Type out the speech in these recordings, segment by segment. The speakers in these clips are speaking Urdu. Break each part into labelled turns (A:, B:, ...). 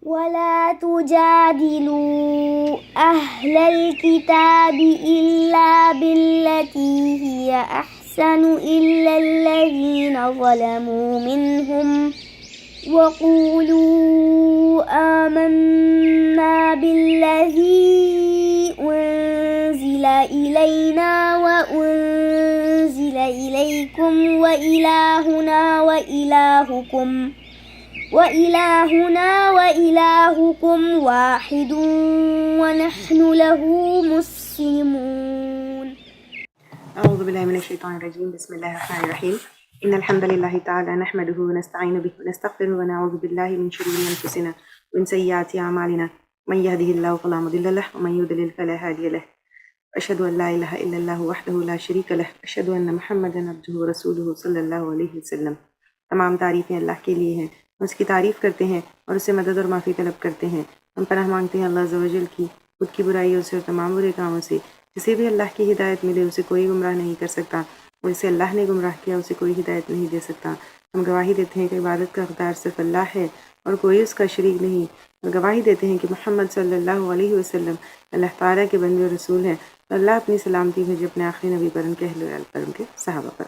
A: ولا تجادلوا أهل الكتاب إلا بالتي هي أحسن إلا الذين ظلموا منهم وقولوا آمنا بالذي أنزل إلينا وأنزل إليكم وإلهنا وإلهكم واحد ونحن له مسلمون.
B: أعوذ بالله من الشيطان الرجيم. بسم الله الرحمن الرحيم. إن الحمد لله تعالى نحمده ونستعين به ونستغفره ونعوذ بالله من شرور أنفسنا ومن سيئات أعمالنا من يهده الله فلا مضل له ومن يضلل فلا هادي له. أشهد أن لا إله إلا الله وحده لا شريك له. أشهد أن محمدا عبده ورسوله صلی اللہ علیہ وسلم. تمام تعریفیں اللہ کے لیے ہیں، اس کی تعریف کرتے ہیں اور اس سے مدد اور معافی طلب کرتے ہیں. ہم پناہ مانگتے ہیں اللہ عز و جل کی خود کی برائیوں سے اور تمام برے کاموں سے. جسے بھی اللہ کی ہدایت ملے اسے کوئی گمراہ نہیں کر سکتا، اور اسے اللہ نے گمراہ کیا اسے کوئی ہدایت نہیں دے سکتا. ہم گواہی دیتے ہیں کہ عبادت کا حقدار صرف اللہ ہے اور کوئی اس کا شریک نہیں، اور گواہی دیتے ہیں کہ محمد صلی اللہ علیہ وسلم اللہ تعالیٰ کے بندے اور رسول ہیں. اللہ اپنی سلامتی بھیجے اپنے آخری نبی پر، ان کے اہل ویال پر، ان کے صحابہ پر.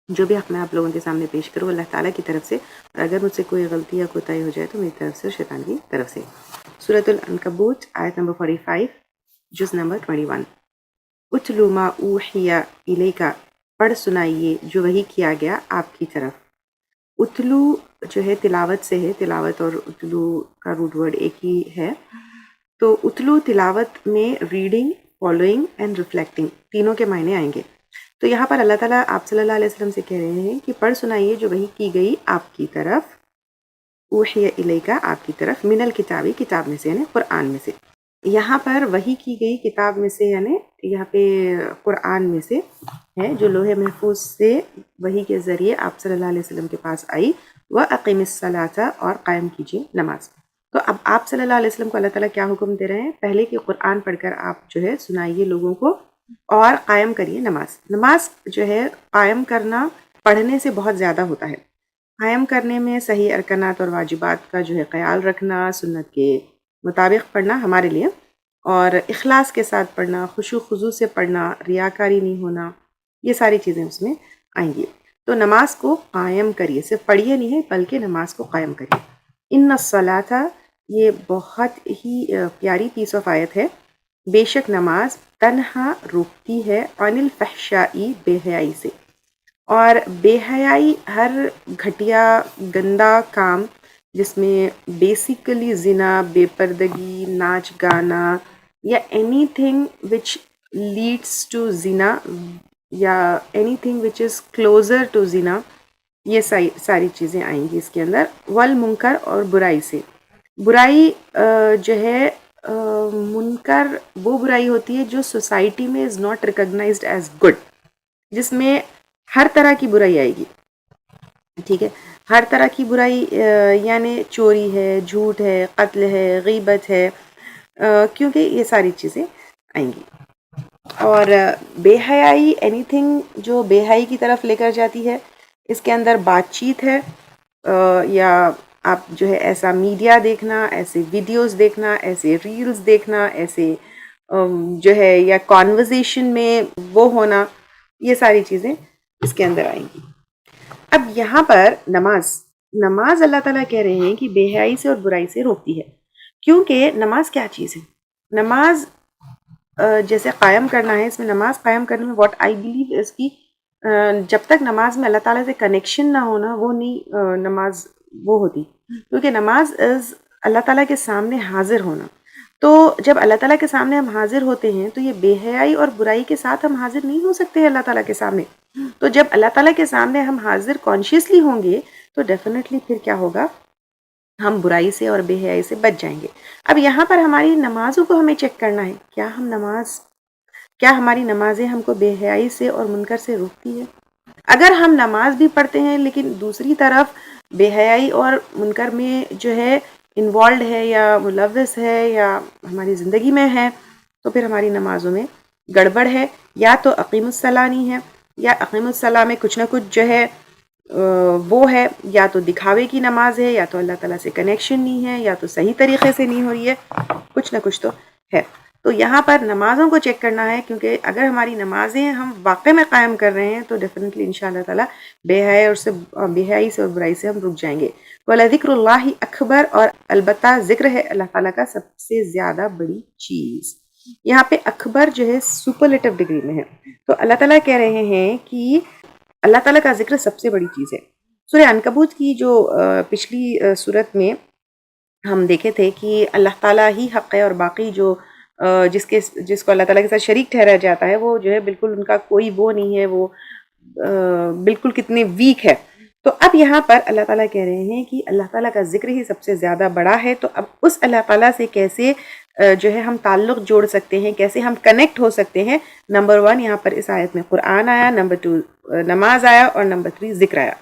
B: جو بھی حق میں آپ لوگوں کے سامنے پیش کروں اللہ تعالیٰ کی طرف سے، اور اگر مجھ سے کوئی غلطی یا کوتاہی ہو جائے تو میری طرف سے اور شیطان کی طرف سے. سورۃ العنکبوت آیت نمبر 45 جز نمبر 21. اتلو ما اوحی الیک، پڑھ سنائیے جو وحی کیا گیا آپ کی طرف. اتلو جو ہے تلاوت سے ہے، تلاوت اور اتلو کا روٹ ورڈ ایک ہی ہے. تو اتلو تلاوت میں ریڈنگ، فالوئنگ اینڈ ریفلیکٹنگ تینوں کے معنی آئیں گے. تو یہاں پر اللہ تعالیٰ آپ صلی اللہ علیہ وسلم سے کہہ رہے ہیں کہ پڑھ سنائیے جو وحی کی گئی آپ کی طرف. اوحی الیک آپ کی طرف، من الکتابی کتاب میں سے یعنی قرآن میں سے. یہاں پر وحی کی گئی کتاب میں سے یعنی یہاں پہ قرآن میں سے ہے جو لوح محفوظ سے وحی کے ذریعے آپ صلی اللہ علیہ وسلم کے پاس آئی. وَأَقِمِ الصَّلَاةَ، اور قائم کیجیے نماز. تو اب آپ صلی اللہ علیہ وسلم کو اللہ تعالیٰ کیا حکم دے رہے ہیں؟ پہلے کہ قرآن پڑھ کر آپ جو ہے سنائیے لوگوں کو اور قائم کریے نماز. نماز جو ہے قائم کرنا پڑھنے سے بہت زیادہ ہوتا ہے. قائم کرنے میں صحیح ارکانات اور واجبات کا جو ہے خیال رکھنا، سنت کے مطابق پڑھنا ہمارے لیے، اور اخلاص کے ساتھ پڑھنا، خشوع خضوع سے پڑھنا، ریاکاری نہیں ہونا، یہ ساری چیزیں اس میں آئیں گی. تو نماز کو قائم کریے، صرف پڑھیے نہیں ہے بلکہ نماز کو قائم کریے. ان الصلاۃ، یہ بہت ہی پیاری پیس آف آیت ہے. بے شک نماز تنہا روکتی ہے عن الفحشائی، بے حیائی سے. اور بے حیائی ہر گھٹیا گندا کام جس میں بیسیکلی زنا، بے پردگی، ناچ گانا یا anything which leads to زنا یا anything which is closer to زنا، یہ ساری چیزیں آئیں گی اس کے اندر. والمنکر، اور برائی سے. برائی جو ہے منکر وہ برائی ہوتی ہے جو سوسائٹی میں is not recognised as good, جس میں ہر طرح کی برائی آئے گی. ٹھیک ہے، ہر طرح کی برائی یعنی چوری ہے، جھوٹ ہے، قتل ہے، غیبت ہے، کیونکہ یہ ساری چیزیں آئیں گی. اور بے حیائی اینی تھنگ جو بے حیائی کی طرف لے کر جاتی ہے. اس کے اندر بات چیت ہے، یا آپ جو ہے ایسا میڈیا دیکھنا، ایسے ویڈیوز دیکھنا، ایسے ریلز دیکھنا، ایسے جو ہے یا کانورزیشن میں وہ ہونا، یہ ساری چیزیں اس کے اندر آئیں گی. اب یہاں پر نماز اللہ تعالیٰ کہہ رہے ہیں کہ بے حیائی سے اور برائی سے روکتی ہے. کیونکہ نماز کیا چیز ہے؟ نماز جیسے قائم کرنا ہے، اس میں نماز قائم کرنے میں واٹ آئی بلیو اس کی جب تک نماز میں اللہ تعالیٰ سے کنیکشن نہ ہونا وہ نہیں نماز وہ ہوتی. کیونکہ نماز از اللہ تعالیٰ کے سامنے حاضر ہونا. تو جب اللہ تعالیٰ کے سامنے ہم حاضر ہوتے ہیں تو یہ بے حیائی اور برائی کے ساتھ ہم حاضر نہیں ہو سکتے اللہ تعالیٰ کے سامنے. تو جب اللہ تعالیٰ کے سامنے ہم حاضر کانشیسلی ہوں گے تو ڈیفینیٹلی پھر کیا ہوگا، ہم برائی سے اور بے حیائی سے بچ جائیں گے. اب یہاں پر ہماری نمازوں کو ہمیں چیک کرنا ہے، کیا ہماری نمازیں ہم کو بے حیائی سے اور منکر سے روکتی ہے؟ اگر ہم نماز بھی پڑھتے ہیں لیکن دوسری طرف بے حیائی اور منکر میں جو ہے انوالوڈ ہے یا ملوث ہے یا ہماری زندگی میں ہے، تو پھر ہماری نمازوں میں گڑبڑ ہے. یا تو اقیم الصلاۃ نہیں ہے، یا اقیم الصلاۃ میں کچھ نہ کچھ جو ہے وہ ہے یا تو دکھاوے کی نماز ہے، یا تو اللہ تعالیٰ سے کنیکشن نہیں ہے، یا تو صحیح طریقے سے نہیں ہو رہی ہے، کچھ نہ کچھ تو ہے۔ تو یہاں پر نمازوں کو چیک کرنا ہے، کیونکہ اگر ہماری نمازیں ہم واقع میں قائم کر رہے ہیں تو ڈیفینیٹلی انشاءاللہ تعالیٰ بے حیائی سے اور برائی سے ہم رک جائیں گے۔ وَلَذِكْرُ اللَّهِ اکبر، اور البتہ ذکر ہے اللہ تعالیٰ کا سب سے زیادہ بڑی چیز۔ یہاں پہ اکبر جو ہے سپرلیٹو ڈگری میں ہے، تو اللہ تعالیٰ کہہ رہے ہیں کہ اللہ تعالیٰ کا ذکر سب سے بڑی چیز ہے۔ سورہ عنکبوت کی جو پچھلی صورت میں ہم دیکھے تھے کہ اللہ تعالیٰ ہی حق ہے، اور باقی جو جس کو اللہ تعالیٰ کے ساتھ شریک ٹھہرایا جاتا ہے وہ جو ہے بالکل ان کا کوئی وہ نہیں ہے، وہ بالکل کتنے ویک ہے۔ تو اب یہاں پر اللہ تعالیٰ کہہ رہے ہیں کہ اللہ تعالیٰ کا ذکر ہی سب سے زیادہ بڑا ہے، تو اب اس اللہ تعالیٰ سے کیسے جو ہے ہم تعلق جوڑ سکتے ہیں، کیسے ہم کنیکٹ ہو سکتے ہیں۔ نمبر 1 یہاں پر اس آیت میں قرآن آیا، نمبر 2 نماز آیا، اور نمبر 3 ذکر آیا۔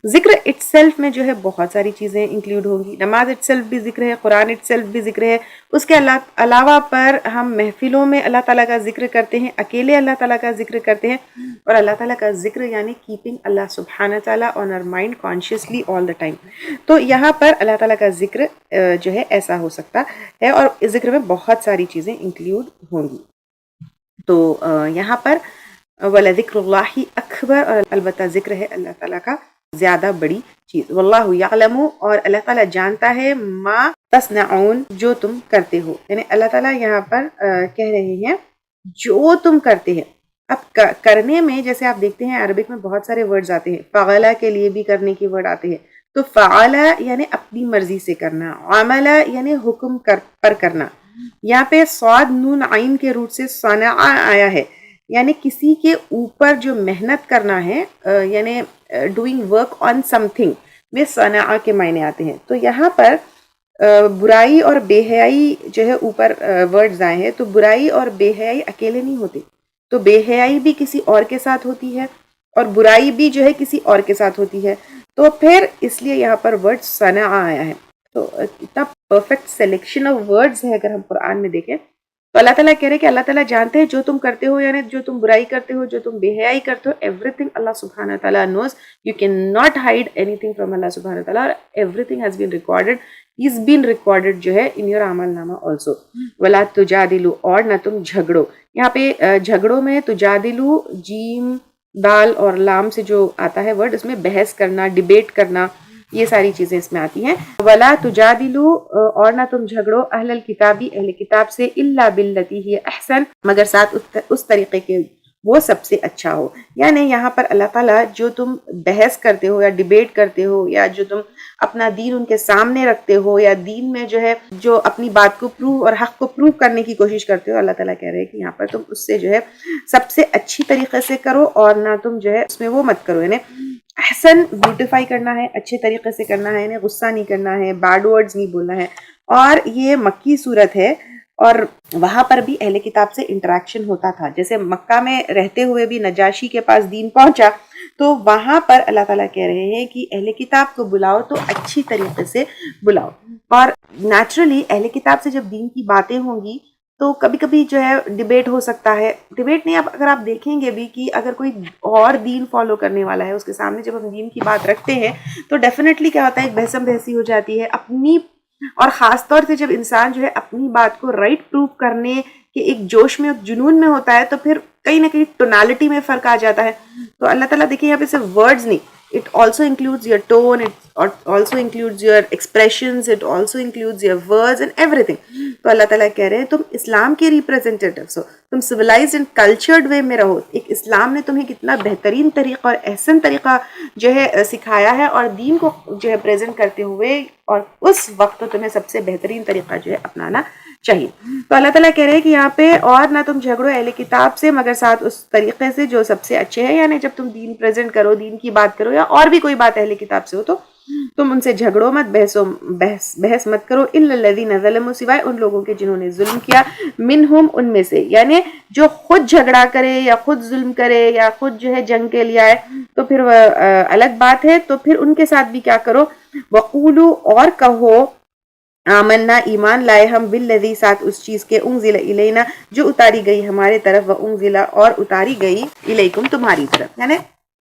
B: ذکر اٹ سیلف میں جو ہے بہت ساری چیزیں انکلیوڈ ہوں گی، نماز اٹ سیلف بھی ذکر ہے، قرآن اٹ سیلف بھی ذکر ہے، اس کے علاوہ پر ہم محفلوں میں اللہ تعالیٰ کا ذکر کرتے ہیں، اکیلے اللہ تعالیٰ کا ذکر کرتے ہیں، اور اللہ تعالیٰ کا ذکر یعنی کیپنگ اللہ سبحانہ تعالیٰ on our mind consciously all the time. تو یہاں پر اللہ تعالیٰ کا ذکر جو ہے ایسا ہو سکتا ہے، اور اس ذکر میں بہت ساری چیزیں انکلیوڈ ہوں گی۔ تو یہاں پر وَلَذِكْرُ اللَّهِ اکبر، اور البتہ ذکر ہے اللہ تعالیٰ کا زیادہ بڑی چیز۔ وَاللَّهُ يَعْلَمُ، اور اللہ تعالیٰ جانتا ہے، ما تصنعون، جو تم کرتے ہو، یعنی اللہ تعالیٰ یہاں پر کہہ رہے ہیں جو تم کرتے ہیں۔ اب کرنے میں جیسے آپ دیکھتے ہیں عربک میں بہت سارے ورڈز آتے ہیں، فعلا کے لیے بھی کرنے کے ورڈ آتے ہیں، تو فعلا یعنی اپنی مرضی سے کرنا، عملا یعنی حکم پر کرنا۔ یہاں پہ صاد نون عین کے روٹ سے صنع آیا ہے، یعنی کسی کے اوپر جو محنت کرنا ہے، یعنی doing work on some thing, وہ صنع کے معنی آتے ہیں۔ تو یہاں پر برائی اور بے حیائی جو ہے اوپر ورڈز آئے ہیں، تو برائی اور بے حیائی اکیلے نہیں ہوتے، تو بے حیائی بھی کسی اور کے ساتھ ہوتی ہے، اور برائی بھی جو ہے کسی اور کے ساتھ ہوتی ہے، تو پھر اس لیے یہاں پر ورڈ صنع آیا ہے۔ تو اتنا پرفیکٹ سلیکشن آف ورڈز ہے اگر ہم قرآن میں دیکھیں تو اللہ تعالیٰ کہہ رہے کہ اللہ تعالیٰ جانتے ہیں جو تم کرتے ہو، یعنی جو تم برائی کرتے ہو، جو تم بے حیائی کرتے ہو، ایوری تھنگ اللہ سبحانہ تعالیٰ knows, you can not hide anything from اللہ سبحانہ تعالیٰ، اور everything has been recorded, is been recorded جو ہے ان یور اعمال نامہ آلسو۔ ولا تجادلوا، اور نہ تم جھگڑو۔ یہاں پہ جھگڑوں میں تجادلوا جیم دال اور لام سے جو آتا ہے ورڈ، اس میں بحث کرنا، ڈیبیٹ کرنا، یہ ساری چیزیں اس میں آتی ہیں۔ ولا تجادلوا، اور نہ تم جھگڑو، اہل الکتابی، اہل کتاب سے، الا باللتی ہی احسن، مگر ساتھ اس طریقے کے وہ سب سے اچھا ہو۔ یعنی یہاں پر اللہ تعالیٰ جو تم بحث کرتے ہو یا ڈیبیٹ کرتے ہو، یا جو تم اپنا دین ان کے سامنے رکھتے ہو، یا دین میں جو ہے جو اپنی بات کو پروو اور حق کو پروو کرنے کی کوشش کرتے ہو، اللہ تعالیٰ کہہ رہے ہیں کہ یہاں پر تم اس سے جو ہے سب سے اچھی طریقے سے کرو، اور نہ تم جو ہے اس میں وہ مت کرو، یعنی احسن بیوٹیفائی کرنا ہے، اچھے طریقے سے کرنا ہے، یعنی غصہ نہیں کرنا ہے، بیڈ ورڈز نہیں بولنا ہے۔ اور یہ مکی صورت ہے، اور وہاں پر بھی اہل کتاب سے انٹریکشن ہوتا تھا، جیسے مکہ میں رہتے ہوئے بھی نجاشی کے پاس دین پہنچا، تو وہاں پر اللہ تعالیٰ کہہ رہے ہیں کہ اہل کتاب کو بلاؤ تو اچھی طریقے سے بلاؤ۔ اور نیچرلی اہل کتاب سے جب دین کی باتیں ہوں گی تو کبھی کبھی جو ہے ڈیبیٹ ہو سکتا ہے، ڈیبیٹ نہیں، اب اگر آپ دیکھیں گے بھی کہ اگر کوئی اور دین فالو کرنے والا ہے، اس کے سامنے جب ہم دین کی بات رکھتے ہیں تو ڈیفینیٹلی کیا ہوتا ہے، ایک بحثم بحثی ہو جاتی ہے اپنی، اور خاص طور سے جب انسان جو ہے اپنی بات کو رائٹ پروف کرنے کے ایک جوش میں، ایک جنون میں ہوتا ہے، تو پھر کہیں نہ کہیں ٹونالٹی میں فرق آ جاتا ہے۔ تو اللہ تعالیٰ دیکھیں یہاں پہ صرف ورڈز نہیں، it also includes your tone, it also includes your expressions, it also includes your words and everything۔ تو اللہ تعالیٰ کہہ رہے ہیں تم اسلام کے ریپرزینٹیٹیوز ہو، تم civilized and cultured way میں رہو۔ ایک اسلام نے تمہیں کتنا بہترین طریقہ اور احسن طریقہ جو ہے سکھایا ہے، اور دین کو جو ہے پریزنٹ کرتے ہوئے، اور اس وقت تمہیں سب سے بہترین طریقہ جو ہے اپنانا چاہیے۔ تو اللہ تعالیٰ کہہ رہے ہیں کہ یہاں پہ اور نہ تم جھگڑو اہل کتاب سے، مگر ساتھ اس طریقے سے جو سب سے اچھے ہے، یعنی جب تم دین پریزنٹ کرو، دین کی بات کرو، یا اور بھی کوئی بات اہل کتاب سے ہو، تو تم ان سے جھگڑو مت، بحث مت کرو، الا الذین ظلموا، سوائے ان لوگوں کے جنہوں نے ظلم کیا، منہم، ان میں سے، یعنی جو خود جھگڑا کرے یا خود ظلم کرے یا خود جو ہے جنگ کے لیے آئے تو پھر وہ الگ بات ہے۔ تو پھر ان کے ساتھ بھی کیا کرو، وقولوا، اور کہو، آمنا، ایمان لائے ہم، بالذی، ساتھ اس چیز کے، انزل الینا، جو اتاری گئی ہمارے طرف، و انزل، اور اتاری گئی، الیکم، تمہاری طرف، یعنی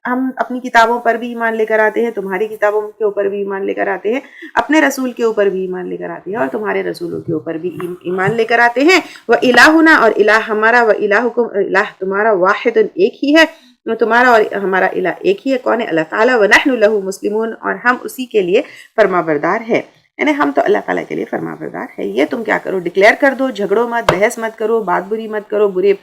B: ہم اپنی کتابوں پر بھی ایمان لے کر آتے ہیں، تمہاری کتابوں کے اوپر بھی ایمان لے کر آتے ہیں، اپنے رسول کے اوپر بھی ایمان لے کر آتے ہیں، اور تمہارے رسولوں کے اوپر بھی ایمان لے کر آتے ہیں۔ وَإِلَٰهُنَا، اور الہ ہمارا، وَإِلَٰهُكُمْ، الہ تمہارا، واحد ایک ہی ہے، تمہارا اور ہمارا الہ ایک ہی ہے، کون ہے؟ اللہ تعالیٰ، وَنَحْنُ لَهُ مُسْلِمُونَ، اور ہم اسی کے لیے فرما بردار ہے، یعنی ہم تو اللہ تعالیٰ کے لیے فرما بردار ہے۔ یہ تم کیا کرو، ڈکلیئر کر دو، جھگڑو مت، بحث مت کرو، بات بری مت کرو، برے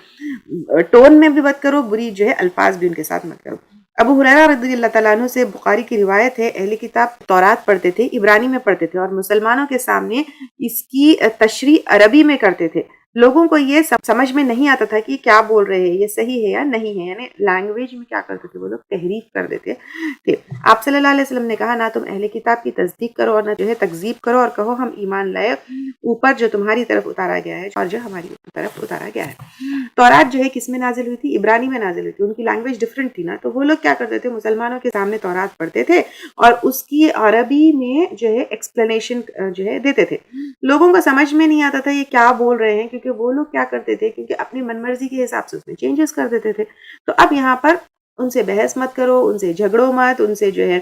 B: ٹون میں بھی مت کرو، بری جو ہے الفاظ بھی ان کے ساتھ مت کرو۔ ابو ہریرہ رضی اللہ تعالیٰ عنہ سے بخاری کی روایت ہے، اہل کتاب تورات پڑھتے تھے، عبرانی میں پڑھتے تھے، اور مسلمانوں کے سامنے اس کی تشریح عربی میں کرتے تھے۔ لوگوں کو یہ سمجھ میں نہیں آتا تھا کہ کیا بول رہے ہیں، یہ صحیح ہے یا نہیں ہے، یعنی لینگویج میں کیا کرتے تھے وہ لوگ، تحریف کر دیتے تھے۔ آپ صلی اللہ علیہ وسلم نے کہا، نہ تم اہل کتاب کی تصدیق کرو اور نہ جو ہے تکذیب کرو، اور کہو ہم ایمان لائے اوپر جو تمہاری طرف اتارا گیا ہے اور جو ہماری طرف اتارا گیا ہے۔ تورات جو ہے کس میں نازل ہوئی تھی؟ عبرانی میں نازل ہوئی تھی، ان کی لینگویج ڈفرینٹ تھی نا، تو وہ لوگ کیا کرتے تھے، مسلمانوں کے سامنے تورات پڑھتے تھے اور اس کی عربی میں جو ہے ایکسپلینیشن جو ہے دیتے تھے۔ لوگوں کو سمجھ میں نہیں آتا تھا یہ کیا بول رہے ہیں، کیونکہ وہ لوگ کیا کرتے تھے، کیونکہ اپنی من مرضی کے حساب سے اس میں چینجز کر دیتے تھے۔ تو اب یہاں پر ان سے بحث مت کرو، ان سے جھگڑو مت، ان سے جو ہے،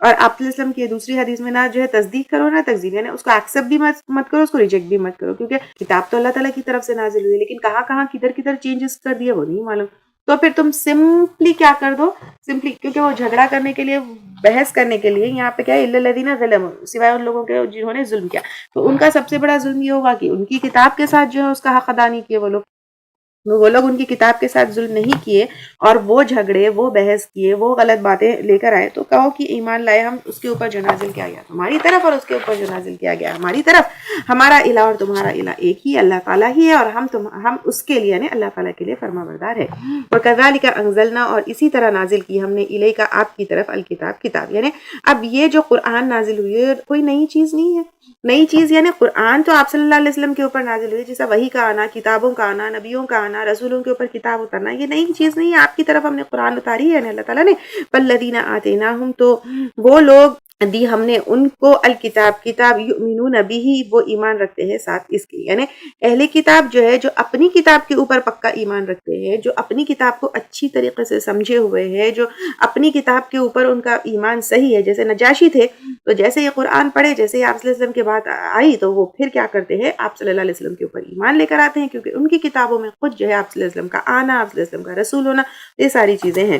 B: اور آپ علیہ وسلم کی دوسری حدیث میں نہ جو ہے تصدیق کرو نہ تکذیب، یعنی اس کو ایکسیپٹ بھی مت کرو، اس کو ریجیکٹ بھی مت کرو، کیونکہ کتاب تو اللہ تعالیٰ کی طرف سے نازل ہوئی ہے، لیکن کہاں کہاں کدھر کدھر چینجز کر دیے وہ نہیں معلوم۔ تو پھر تم سمپلی کیا کر دو، سمپلی، کیونکہ وہ جھگڑا کرنے کے لیے، بحث کرنے کے لیے یہاں پہ کیا ہے، الا الذین ظلموا، سوائے ان لوگوں کے جنہوں نے ظلم کیا، تو ان کا سب سے بڑا ظلم یہ ہوگا کہ ان کی کتاب کے ساتھ جو ہے اس کا حق ادا نہیں کیے وہ لوگ ان کی کتاب کے ساتھ ظلم نہیں کیے، اور وہ جھگڑے، وہ بحث کیے، وہ غلط باتیں لے کر آئے، تو کہو کہ ایمان لائے ہم اس کے اوپر جو نازل کیا گیا تمہاری طرف، اور اس کے اوپر جو نازل کیا گیا ہماری طرف، ہمارا الہ اور تمہارا الہ ایک ہی اللہ تعالیٰ ہی ہے، اور ہم اس کے لیے، یعنی اللہ تعالیٰ کے لیے فرما بردار ہے۔ وَكَذَلِكَ أَنزَلْنَا، اور اسی طرح نازل کی ہم نے، الیک آپ کی طرف، الکتاب کتاب، یعنی اب یہ جو قرآن نازل ہوئی ہے کوئی نئی چیز نہیں ہے، نئی چیز یعنی قرآن تو آپ صلی اللہ علیہ وسلم کے اوپر نازل ہوئی، جیسا وحی کا آنا، کتابوں کا آنا، نبیوں کا آنا، رسولوں کے اوپر کتاب اترنا، یہ نئی چیز نہیں ہے، آپ کی طرف ہم نے قرآن اتاری ہے، یعنی اللہ تعالیٰ نے۔ وَالَّذِينَ آتَيْنَاهُمْ، تو وہ لوگ دی ہم نے ان کو، الکتاب کتاب، یؤمنون بہ، وہ ایمان رکھتے ہیں ساتھ اس کے، یعنی اہل کتاب جو ہے، جو اپنی کتاب کے اوپر پکا ایمان رکھتے ہیں، جو اپنی کتاب کو اچھی طریقے سے سمجھے ہوئے ہیں، جو اپنی کتاب کے اوپر ان کا ایمان صحیح ہے، جیسے نجاشی تھے، تو جیسے یہ قرآن پڑھے، جیسے ہی آپ صلی اللہ علیہ وسلم کے بات آئی، تو وہ پھر کیا کرتے ہیں، آپ صلی اللہ علیہ وسلم کے اوپر ایمان لے کر آتے ہیں، کیونکہ ان کی کتابوں میں خود جو ہے آپ صلی اللہ علیہ وسلم کا آنا، آپ صلی اللہ علیہ وسلم کا رسول ہونا، یہ ساری چیزیں ہیں۔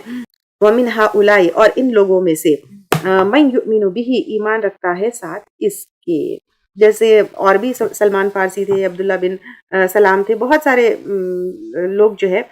B: وَمِنْ هَؤُلَاءِ، اور ان لوگوں میں سے، مَن یؤمن بہ، ایمان رکھتا ہے ساتھ اس کے، جیسے اور بھی سلمان فارسی تھے، عبداللہ بن سلام تھے، بہت سارے لوگ جو ہے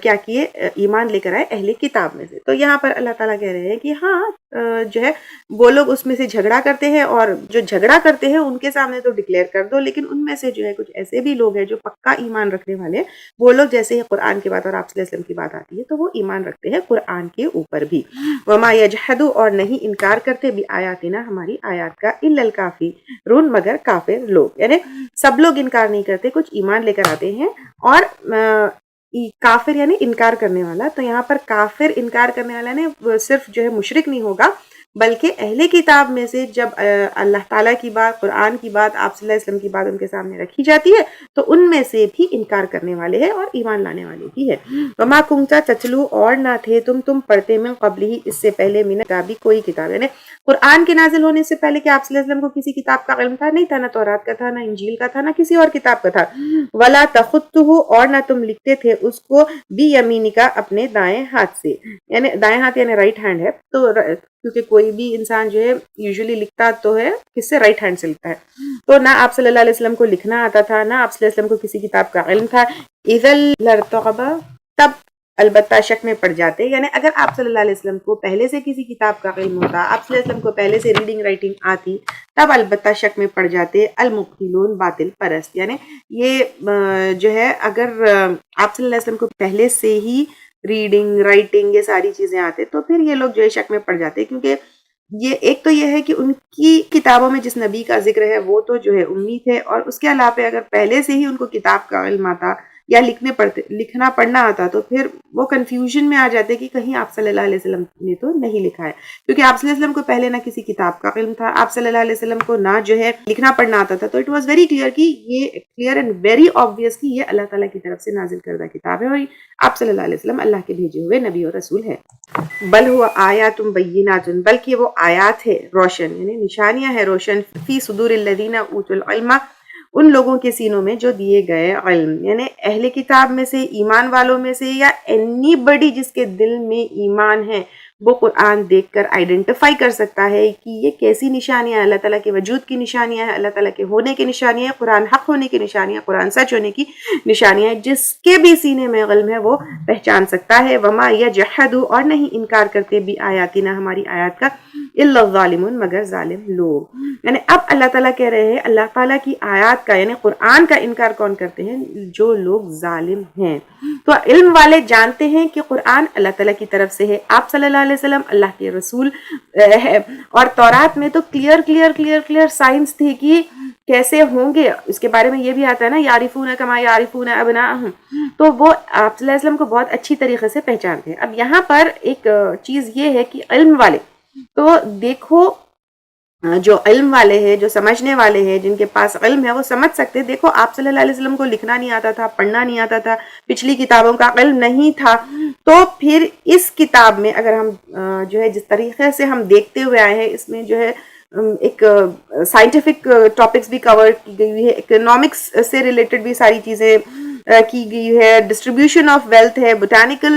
B: کیا کیے، ایمان لے کر آئے اہل کتاب میں سے۔ تو یہاں پر اللہ تعالیٰ کہہ رہے ہیں کہ ہاں جو ہے وہ لوگ اس میں سے جھگڑا کرتے ہیں، اور جو جھگڑا کرتے ہیں ان کے سامنے تو ڈکلیئر کر دو، لیکن ان میں سے جو ہے کچھ ایسے بھی لوگ ہیں جو پکا ایمان رکھنے والے، وہ لوگ جیسے ہی قرآن کی بات اور آپ صلی اللہ علیہ وسلم کی بات آتی ہے تو وہ ایمان رکھتے ہیں قرآن کے اوپر بھی۔ وما یجحد، اور نہیں انکار کرتے، بآیاتنا، ہماری آیات کا، الا الکافرون، مگر کافر لوگ، یعنی سب لوگ انکار نہیں کرتے، کچھ ایمان لے کر آتے ہیں، اور کافر یعنی انکار کرنے والا، تو یہاں پر کافر انکار کرنے والا نے صرف جو ہے مشرک نہیں ہوگا، بلکہ اہل کتاب میں سے جب اللہ تعالیٰ کی بات، قرآن کی بات، آپ صلی اللہ علیہ وسلم کی بات ان کے سامنے رکھی جاتی ہے تو ان میں سے بھی انکار کرنے والے ہیں اور ایمان لانے والے بھی ہیں۔ وما کنت تتلو، اور نہ تھے تم پڑھتے، من قبل ہی، اس سے پہلے، من کتابی، کوئی کتاب، یعنی قرآن کے نازل ہونے سے پہلے کہ آپ صلی اللہ علیہ وسلم کو کسی کتاب کا علم تھا، نہیں تھا، نہ تورات کا تھا، نہ انجیل کا تھا، نہ کسی اور کتاب کا تھا۔ ولا تخطہ، اور نہ تم لکھتے تھے اس کو، بیمینک، اپنے دائیں ہاتھ سے، یعنی دائیں ہاتھ یعنی رائٹ ہینڈ ہے، تو کیونکہ کوئی بھی انسان جو ہے یوزلی لکھتا تو ہے کس سے، رائٹ ہینڈ سے لکھتا ہے، تو نہ آپ صلی اللہ علیہ وسلم کو لکھنا آتا تھا، نہ آپ صلی اللہ علیہ وسلم کو کسی کتاب کا علم تھا۔ اذا لارتاب، تب البتہ شک میں پڑ جاتے، یعنی اگر آپ صلی اللہ علیہ وسلم کو پہلے سے کسی کتاب کا علم ہوتا، آپ صلی اللہ علیہ وسلم کو پہلے سے ریڈنگ رائٹنگ آتی، تب البتہ شک میں پڑ جاتے، المبطلون، باطل پرست، یعنی یہ جو ہے اگر آپ صلی اللہ علیہ وسلم کو پہلے سے ہی ریڈنگ رائٹنگ یہ ساری چیزیں آتے تو پھر یہ لوگ جو ہے شک میں پڑ جاتے، کیونکہ یہ ایک تو یہ ہے کہ ان کی کتابوں میں جس نبی کا ذکر ہے وہ تو جو ہے امی تھے، اور اس کے علاوہ اگر پہلے سے ہی ان کو کتاب کا علم آتا یا لکھنا پڑھنا آتا تو پھر وہ کنفیوژن میں آ جاتے کہ کہیں آپ صلی اللہ علیہ وسلم نے تو نہیں لکھا ہے، کیونکہ آپ صلی اللہ علیہ وسلم کو پہلے نہ کسی کتاب کا علم تھا، آپ صلی اللہ علیہ وسلم کو نہ جو ہے لکھنا پڑھنا آتا تھا، تو اٹ واز ویری کلیئر کہ یہ کلیئر اینڈ ویری آبویس کہ یہ اللہ تعالیٰ کی طرف سے نازل کردہ کتاب ہے اور آپ صلی اللہ علیہ وسلم اللہ کے بھیجے ہوئے نبی اور رسول ہے۔ بل ہوا آیات بینات، بلکہ وہ آیات ہے روشن، یعنی نشانیاں ہیں روشن، فی صدور الذین اوتوا العلم، ان لوگوں کے سینوں میں جو دیے گئے علم، یعنی اہل کتاب میں سے، ایمان والوں میں سے، یا اینی بڈی جس کے دل میں ایمان ہے وہ قرآن دیکھ کر آئیڈینٹیفائی کر سکتا ہے کہ یہ کیسی نشانیاں ہیں، اللہ تعالیٰ کے وجود کی نشانیاں ہیں، اللہ تعالیٰ کے ہونے کی نشانیاں ہیں، قرآن حق ہونے کی نشانیاں، قرآن سچ ہونے کی نشانیاں ہیں، جس کے بھی سینے میں علم ہے وہ پہچان سکتا ہے۔ وما یجحد، اور نہیں انکار کرتے بھی آیاتنا، ہماری آیات کا، الا الظالمون، مگر ظالم لوگ۔ یعنی اب اللہ تعالیٰ کہہ رہے ہیں اللہ تعالیٰ کی آیات کا یعنی قرآن کا انکار کون کرتے ہیں؟ جو لوگ ظالم ہیں۔ تو علم والے جانتے ہیں کہ قرآن اللہ تعالیٰ کی طرف سے ہے، آپ صلی اللہ علیہ وسلم اللہ کے رسول ہے، اور تورات میں تو کلیئر سائنس تھی کہ کیسے ہوں گے، اس کے بارے میں یہ بھی آتا ہے نا، یعرفون کما یعرفون ابناءہم، تو وہ آپ صلی اللہ علیہ وسلم کو بہت اچھی طریقے سے پہچانتے ہیں۔ اب یہاں پر ایک چیز یہ ہے کہ علم والے تو دیکھو، جو علم والے ہیں، جو سمجھنے والے ہیں، جن کے پاس علم ہے وہ سمجھ سکتے، دیکھو آپ صلی اللہ علیہ وسلم کو لکھنا نہیں آتا تھا، پڑھنا نہیں آتا تھا، پچھلی کتابوں کا علم نہیں تھا، تو پھر اس کتاب میں اگر ہم جو ہے جس طریقے سے ہم دیکھتے ہوئے آئے ہیں، اس میں جو ہے ایک سائنٹیفک ٹاپکس بھی کور کی گئی ہوئی ہے، اکنامکس سے ریلیٹڈ بھی ساری چیزیں کی گئی ہے، ڈسٹریبیوشن آف ویلتھ ہے، بوٹینیکل،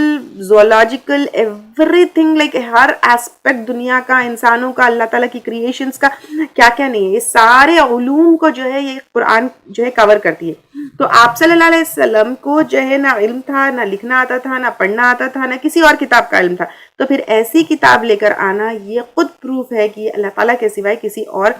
B: زوالوجیکل، ایوری تھنگ، لائک ہر ایسپیکٹ دنیا کا، انسانوں کا، اللہ تعالیٰ کی کریشنز کا کیا کیا نہیں ہے، یہ سارے علوم کو جو ہے یہ قرآن جو ہے کور کرتی ہے۔ تو آپ صلی اللہ علیہ وسلم کو جو ہے نہ علم تھا، نہ لکھنا آتا تھا، نہ پڑھنا آتا تھا، نہ کسی اور کتاب کا علم تھا، تو پھر ایسی کتاب لے کر آنا یہ خود پروف ہے کہ اللہ تعالیٰ کے سوائے کسی اور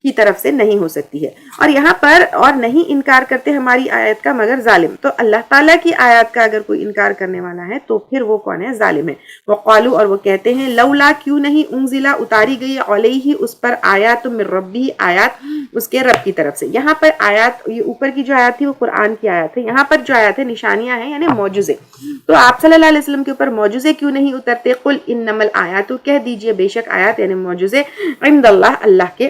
B: کی طرف سے نہیں ہو سکتی ہے۔ اور یہاں پر اور نہیں انکار کرتے ہماری آیت کا مگر ظالم، تو اللہ تعالیٰ کی آیات کا اگر کوئی انکار کرنے والا ہے تو پھر وہ کون ہے؟ ظالم ہے۔ وقالو، اور وہ کہتے ہیں، لولا، کیوں نہیں، انزلہ، اتاری گئی، علیہ، اس پر، آیات من ربی، آیات اس کے رب کی طرف سے۔ یہاں پر آیات، یہ اوپر کی جو آیات تھی وہ قرآن کی آیات ہے، یہاں پر جو آیات ہے نشانیاں ہیں یعنی معجزے، تو آپ صلی اللہ علیہ وسلم کے اوپر معجزے کیوں نہیں اترتے؟ قل انما الآیات، کہہ دیجئے بے شک آیات یعنی معجزے، عند اللہ، اللہ کے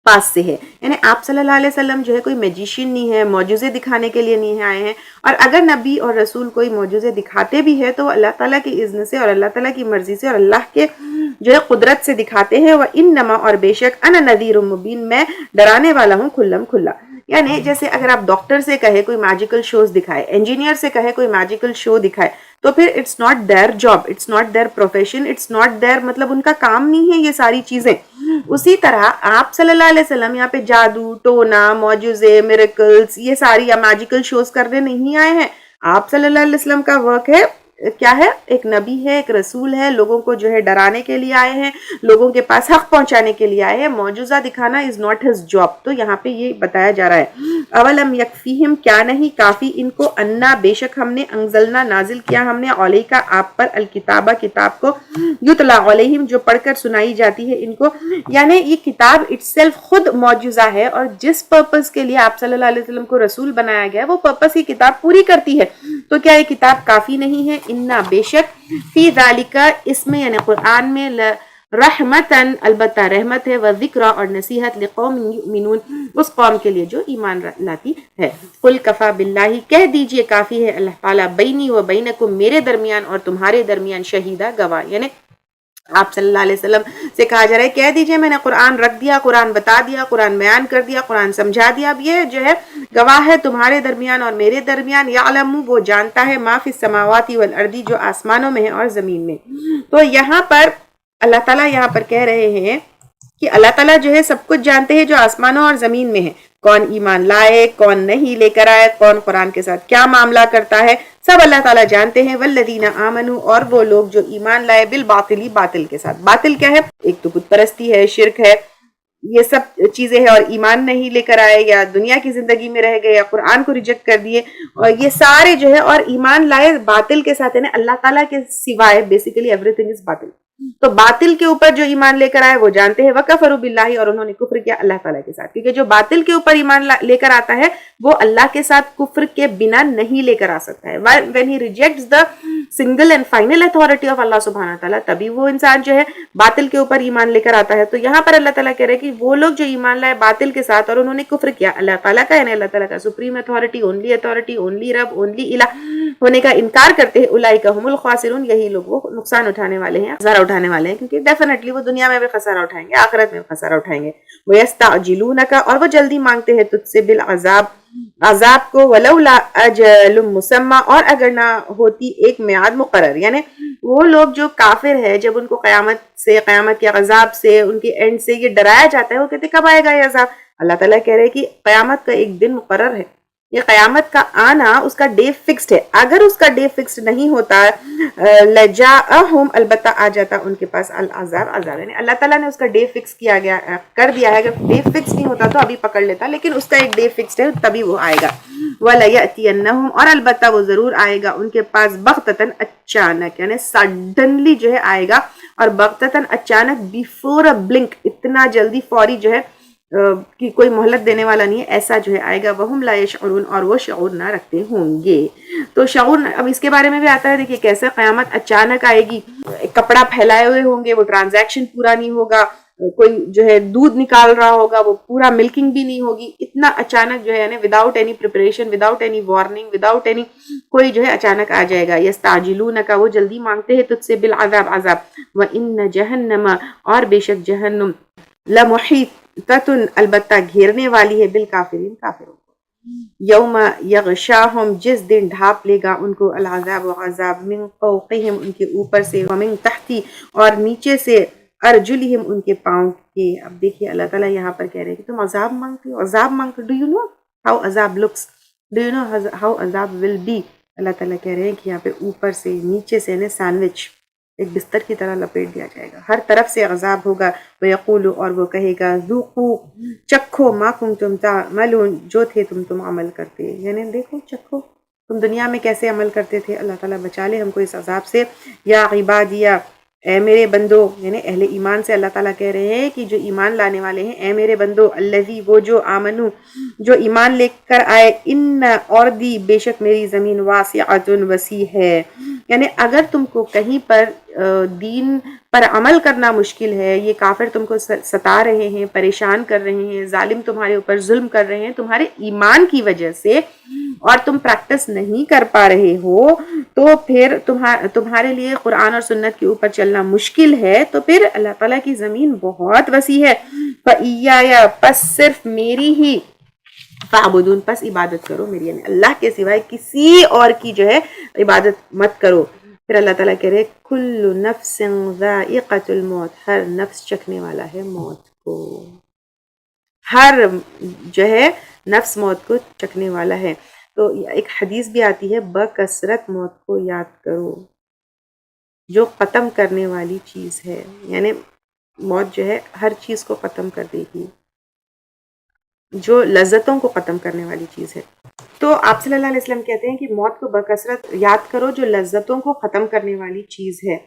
B: پاس سے ہے، یعنی آپ صلی اللہ علیہ وسلم جو ہے کوئی میجیشین نہیں ہے، معجزے دکھانے کے لیے نہیں آئے ہیں، اور اگر نبی اور رسول کوئی معجزے دکھاتے بھی ہے تو اللہ تعالیٰ کی اذن سے اور اللہ تعالیٰ کی مرضی سے اور اللہ کے جو ہے قدرت سے دکھاتے ہیں۔ وَإِنَّمَا، اور بے شک، اَنَا نَذِيرٌ مُبِينٌ، میں ڈرانے والا ہوں کھلم کھلا۔ یعنی جیسے اگر آپ ڈاکٹر سے کہے کوئی میجیکل شوز دکھائے، انجینئر سے کہے کوئی میجیکل شو دکھائے، تو پھر it's not their job, it's not their profession, it's not their, مطلب ان کا کام نہیں ہے یہ ساری چیزیں۔ اسی طرح آپ صلی اللہ علیہ وسلم یہاں پہ جادو، ٹونا، معجزے، میریکلز، یہ ساری یا میجیکل شوز کرنے نہیں آئے ہیں۔ آپ صلی اللہ علیہ وسلم کا ورک ہے کیا ہے؟ ایک نبی ہے، ایک رسول ہے، لوگوں کو جو ہے ڈرانے کے لیے آئے ہیں، لوگوں کے پاس حق پہنچانے کے لیے آئے ہیں۔ معجزہ دکھانا از ناٹ ہز جاب، تو یہاں پہ یہ بتایا جا رہا ہے۔ اولم یکفیہم، کیا نہیں کافی ان کو، انا، بے شک ہم نے، انزلنا، نازل کیا ہم نے، علیکا، آپ پر، الکتابہ، کتاب کو، یتلا علیہم، جو پڑھ کر سنائی جاتی ہے ان کو، یعنی یہ کتاب اٹسیلف خود معجزہ ہے، اور جس پرپس کے لیے آپ صلی اللہ علیہ وسلم کو رسول بنایا گیا ہے وہ پرپس یہ کتاب پوری کرتی ہے، تو کیا یہ کتاب کافی نہیں ہے؟ انا، بے شک، فی ذالک، اس میں یعنی قرآن میں، رحمتن، البتہ رحمت ہے، وذکرہ، اور نصیحت، لقوم یؤمنون، اس قوم کے لیے جو ایمان لاتی ہے۔ قل کفا باللہ، کہہ دیجئے کافی ہے اللہ تعالیٰ، بینی و بینکم، میرے درمیان اور تمہارے درمیان، شہیدہ، گواہ، یعنی آپ صلی اللہ علیہ وسلم سے کہا جا رہا ہے کہہ دیجئے میں نے قرآن رکھ دیا، قرآن بتا دیا، قرآن بیان کر دیا، قرآن سمجھا دیا، اب یہ جو ہے گواہ ہے تمہارے درمیان اور میرے درمیان۔ یعلم، وہ جانتا ہے، ما فی السماوات والارض، جو آسمانوں میں ہے اور زمین میں۔ تو یہاں پر اللہ تعالیٰ یہاں پر کہہ رہے ہیں کہ اللہ تعالیٰ جو ہے سب کچھ جانتے ہیں جو آسمانوں اور زمین میں ہے، کون ایمان لائے، کون نہیں لے کر آئے، کون قرآن کے ساتھ کیا معاملہ کرتا ہے، سب اللہ تعالیٰ جانتے ہیں۔ والذین آمنوا، اور وہ لوگ جو ایمان لائے، بالباطل، باطل کے ساتھ۔ باطل کیا ہے؟ ایک تو بت پرستی ہے، شرک ہے، یہ سب چیزیں ہیں، اور ایمان نہیں لے کر آئے، یا دنیا کی زندگی میں رہ گئے، یا قرآن کو ریجیکٹ کر دیے، اور یہ سارے جو ہے، اور ایمان لائے باطل کے ساتھ، یعنی اللہ تعالیٰ کے سوائے، بیسیکلی ایوری تھنگ از باطل۔ تو باطل کے اوپر جو ایمان لے کر آئے وہ جانتے ہیں وکفروا باللہ، اور انہوں نے کفر کیا اللہ تعالیٰ کے ساتھ، کیونکہ جو باطل کے اوپر ایمان لے کر آتا ہے وہ اللہ کے ساتھ کفر کے بنا نہیں لے کر آ سکتا ہے. when he rejects the single and final authority of اللہ سبحانہ تعالیٰ تبھی وہ انسان جو ہے باطل کے اوپر ایمان لے کر آتا ہے. تو یہاں پر اللہ تعالیٰ کہہ رہے ہیں کہ وہ لوگ جو ایمان لائے باطل کے ساتھ اور انہوں نے کفر کیا اللہ تعالیٰ کا، یعنی اللہ تعالیٰ کا سپریم اتھارٹی، اونلی رب، اونلی الہ ہونے کا انکار کرتے ہیں، اولئک هم الخاسرون، یہی لوگ وہ نقصان اٹھانے والے ہیں، خسارہ اٹھانے والے ہیں، کیونکہ ڈیفینیٹلی وہ دنیا میں بھی خسارہ اٹھائیں گے، آخرت میں بھی خسارہ اٹھائیں گے. وَيَسْتَعْجِلُونَكَ، اور وہ جلدی مانگتے ہیں تجھ سے، بالعذاب، عذاب کو، وَلَوْلَا أَجَلٌ مُّسَمًّى، اور اگر نہ ہوتی ایک میعاد مقرر. یعنی وہ لوگ جو کافر ہے جب ان کو قیامت سے، قیامت کے عذاب سے، ان کے اینڈ سے یہ ڈرایا جاتا ہے، وہ کہتے کب آئے گا یہ عذاب؟ اللہ تعالیٰ کہہ رہے ہیں کہ قیامت کا ایک دن مقرر ہے، یہ قیامت کا آنا اس کا ڈے فکسڈ ہے. اگر اس کا ڈے فکسڈ نہیں ہوتا لجاءہم، البتہ آ جاتا ان کے پاس العذاب، یعنی اللہ تعالیٰ نے اس کا ڈے فکس کر دیا ہے. اگر ڈے فکس نہیں ہوتا تو ابھی پکڑ لیتا، لیکن اس کا ایک ڈے فکسڈ ہے تبھی وہ آئے گا. وَلَيَأْتِيَنَّهُمْ، اور البتہ وہ ضرور آئے گا ان کے پاس، بغتتاً، اچانک، یعنی سڈنلی جو ہے آئے گا، اور بغتتاً، اچانک، بیفور اے بلنک، اتنا جلدی، فوری جو ہے کہ کوئی مہلت دینے والا نہیں ہے، ایسا جو ہے آئے گا. وَهُمْ لَا يَشْعُرُونَ، اور وہ شعور نہ رکھتے ہوں گے. تو شعور اب اس کے بارے میں بھی آتا ہے، دیکھیے کیسے قیامت اچانک آئے گی، کپڑا پھیلائے ہوئے ہوں گے، وہ ٹرانزیکشن پورا نہیں ہوگا، کوئی جو ہے دودھ نکال رہا ہوگا وہ پورا ملکنگ بھی نہیں ہوگی، اتنا اچانک جو ہے، یعنی without any preparation, without any warning, without any کوئی جو ہے اچانک آ جائے گا. یستعجلونک، وہ جلدی مانگتے ہیں تجھ سے، بالعذاب، عذاب. وَإِنَّ جَهَنَّمَ، اور بے شک جہنم، لَمُحِيطَةٌ، البتہ گھیرنے والی ہے، بالکافرین، کافروں کو. یوم یغشاہم، جس دن ڈھانپ لے گا ان کو، العذاب، و عذاب، من فوقہم، ان کے اوپر سے، ومن تحتی، اور نیچے سے، ارجلہم، ان کے پاؤں کے. اب دیکھیے اللہ تعالیٰ یہاں پر کہہ رہے ہیں کہ تم عذاب مانگتے ہو، عذاب مانگتے ہو. ڈو یو نو ہاؤ عذاب looks, do you know how عذاب ول بی. اللہ تعالیٰ کہہ رہے ہیں کہ یہاں پہ اوپر سے نیچے سے سینڈوچ، ایک بستر کی طرح لپیٹ دیا جائے گا، ہر طرف سے عذاب ہوگا. وَيَقُولُ، اور وہ کہے گا، ذُوقُوا، چکھو، مَا كُنتُمْ تَعْمَلُونَ، جو تھے تم عمل کرتے، یعنی دیکھو، چکھو تم دنیا میں کیسے عمل کرتے تھے. اللہ تعالیٰ بچا لے ہم کو اس عذاب سے. یا عبادیہ، اے میرے بندو، یعنی اہل ایمان سے اللہ تعالیٰ کہہ رہے ہیں کہ جو ایمان لانے والے ہیں، اے میرے بندو، الذی، وہ جو، آمنو، جو ایمان لے کر آئے، ان اردی، بے شک میری زمین، واسعۃ، وسیع ہے. یعنی اگر تم کو کہیں پر دین پر عمل کرنا مشکل ہے، یہ کافر تم کو ستا رہے ہیں، پریشان کر رہے ہیں، ظالم تمہارے اوپر ظلم کر رہے ہیں تمہارے ایمان کی وجہ سے، اور تم پریکٹس نہیں کر پا رہے ہو، تو پھر تمہارے لیے قرآن اور سنت کے اوپر چلنا مشکل ہے، تو پھر اللہ تعالیٰ کی زمین بہت وسیع ہے. فَإِيَّايَ، پس صرف میری ہی، فَاعْبُدُونَ، پس عبادت کرو میری، یعنی اللہ کے سوائے کسی اور کی جو ہے عبادت مت کرو. پھر اللہ تعالیٰ کہہ رہے، کل نفس ذائقۃ الموت، ہر نفس چکھنے والا ہے موت کو، ہر جو ہے نفس موت کو چکھنے والا ہے. تو ایک حدیث بھی آتی ہے، بکثرت موت کو یاد کرو، جو ختم کرنے والی چیز ہے، یعنی موت جو ہے ہر چیز کو ختم کر دے گی، جو لذتوں کو ختم کرنے والی چیز ہے. تو آپ صلی اللہ علیہ وسلم کہتے ہیں کہ موت کو بکثرت یاد کرو، جو لذتوں کو ختم کرنے والی چیز ہے.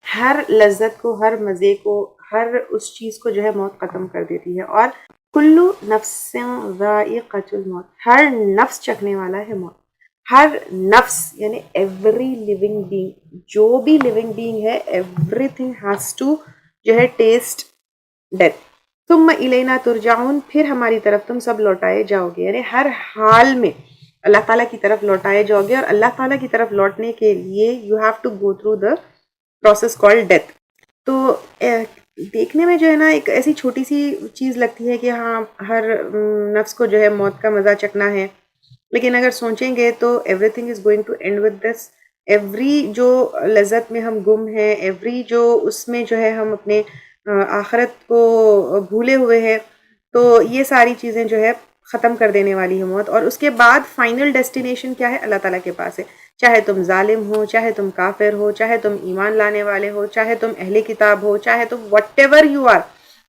B: ہر لذت کو، ہر مزے کو، ہر اس چیز کو جو ہے موت ختم کر دیتی ہے. اور کلو نفس ذائقۃ الموت، ہر نفس چکھنے والا ہے موت. ہر نفس یعنی ایوری لیونگ بینگ، جو بھی لیونگ بینگ ہے، ایوری تھنگ ہیز ٹو جو ہے ٹیسٹ ڈیتھ. ثم الینا ترجعون، پھر ہماری طرف تم سب لوٹائے جاؤ گے، یعنی ہر حال میں اللہ تعالیٰ کی طرف لوٹائے جاؤ گے. اور اللہ تعالیٰ کی طرف لوٹنے کے لیے you have to go through the process called death. تو دیکھنے میں جو ہے نا ایک ایسی چھوٹی سی چیز لگتی ہے کہ ہاں ہر نفس کو جو ہے موت کا مزہ چکھنا ہے، لیکن اگر سوچیں گے تو everything is going to end with this. Every جو لذت میں ہم گم ہیں، ایوری جو اس میں جو ہے ہم اپنے آخرت کو بھولے ہوئے ہیں، تو یہ ساری چیزیں جو ہے ختم کر دینے والی ہے موت. اور اس کے بعد فائنل ڈیسٹینیشن کیا ہے؟ اللہ تعالیٰ کے پاس ہے. چاہے تم ظالم ہو، چاہے تم کافر ہو، چاہے تم ایمان لانے والے ہو، چاہے تم اہل کتاب ہو، چاہے تم وٹ ایور یو آر،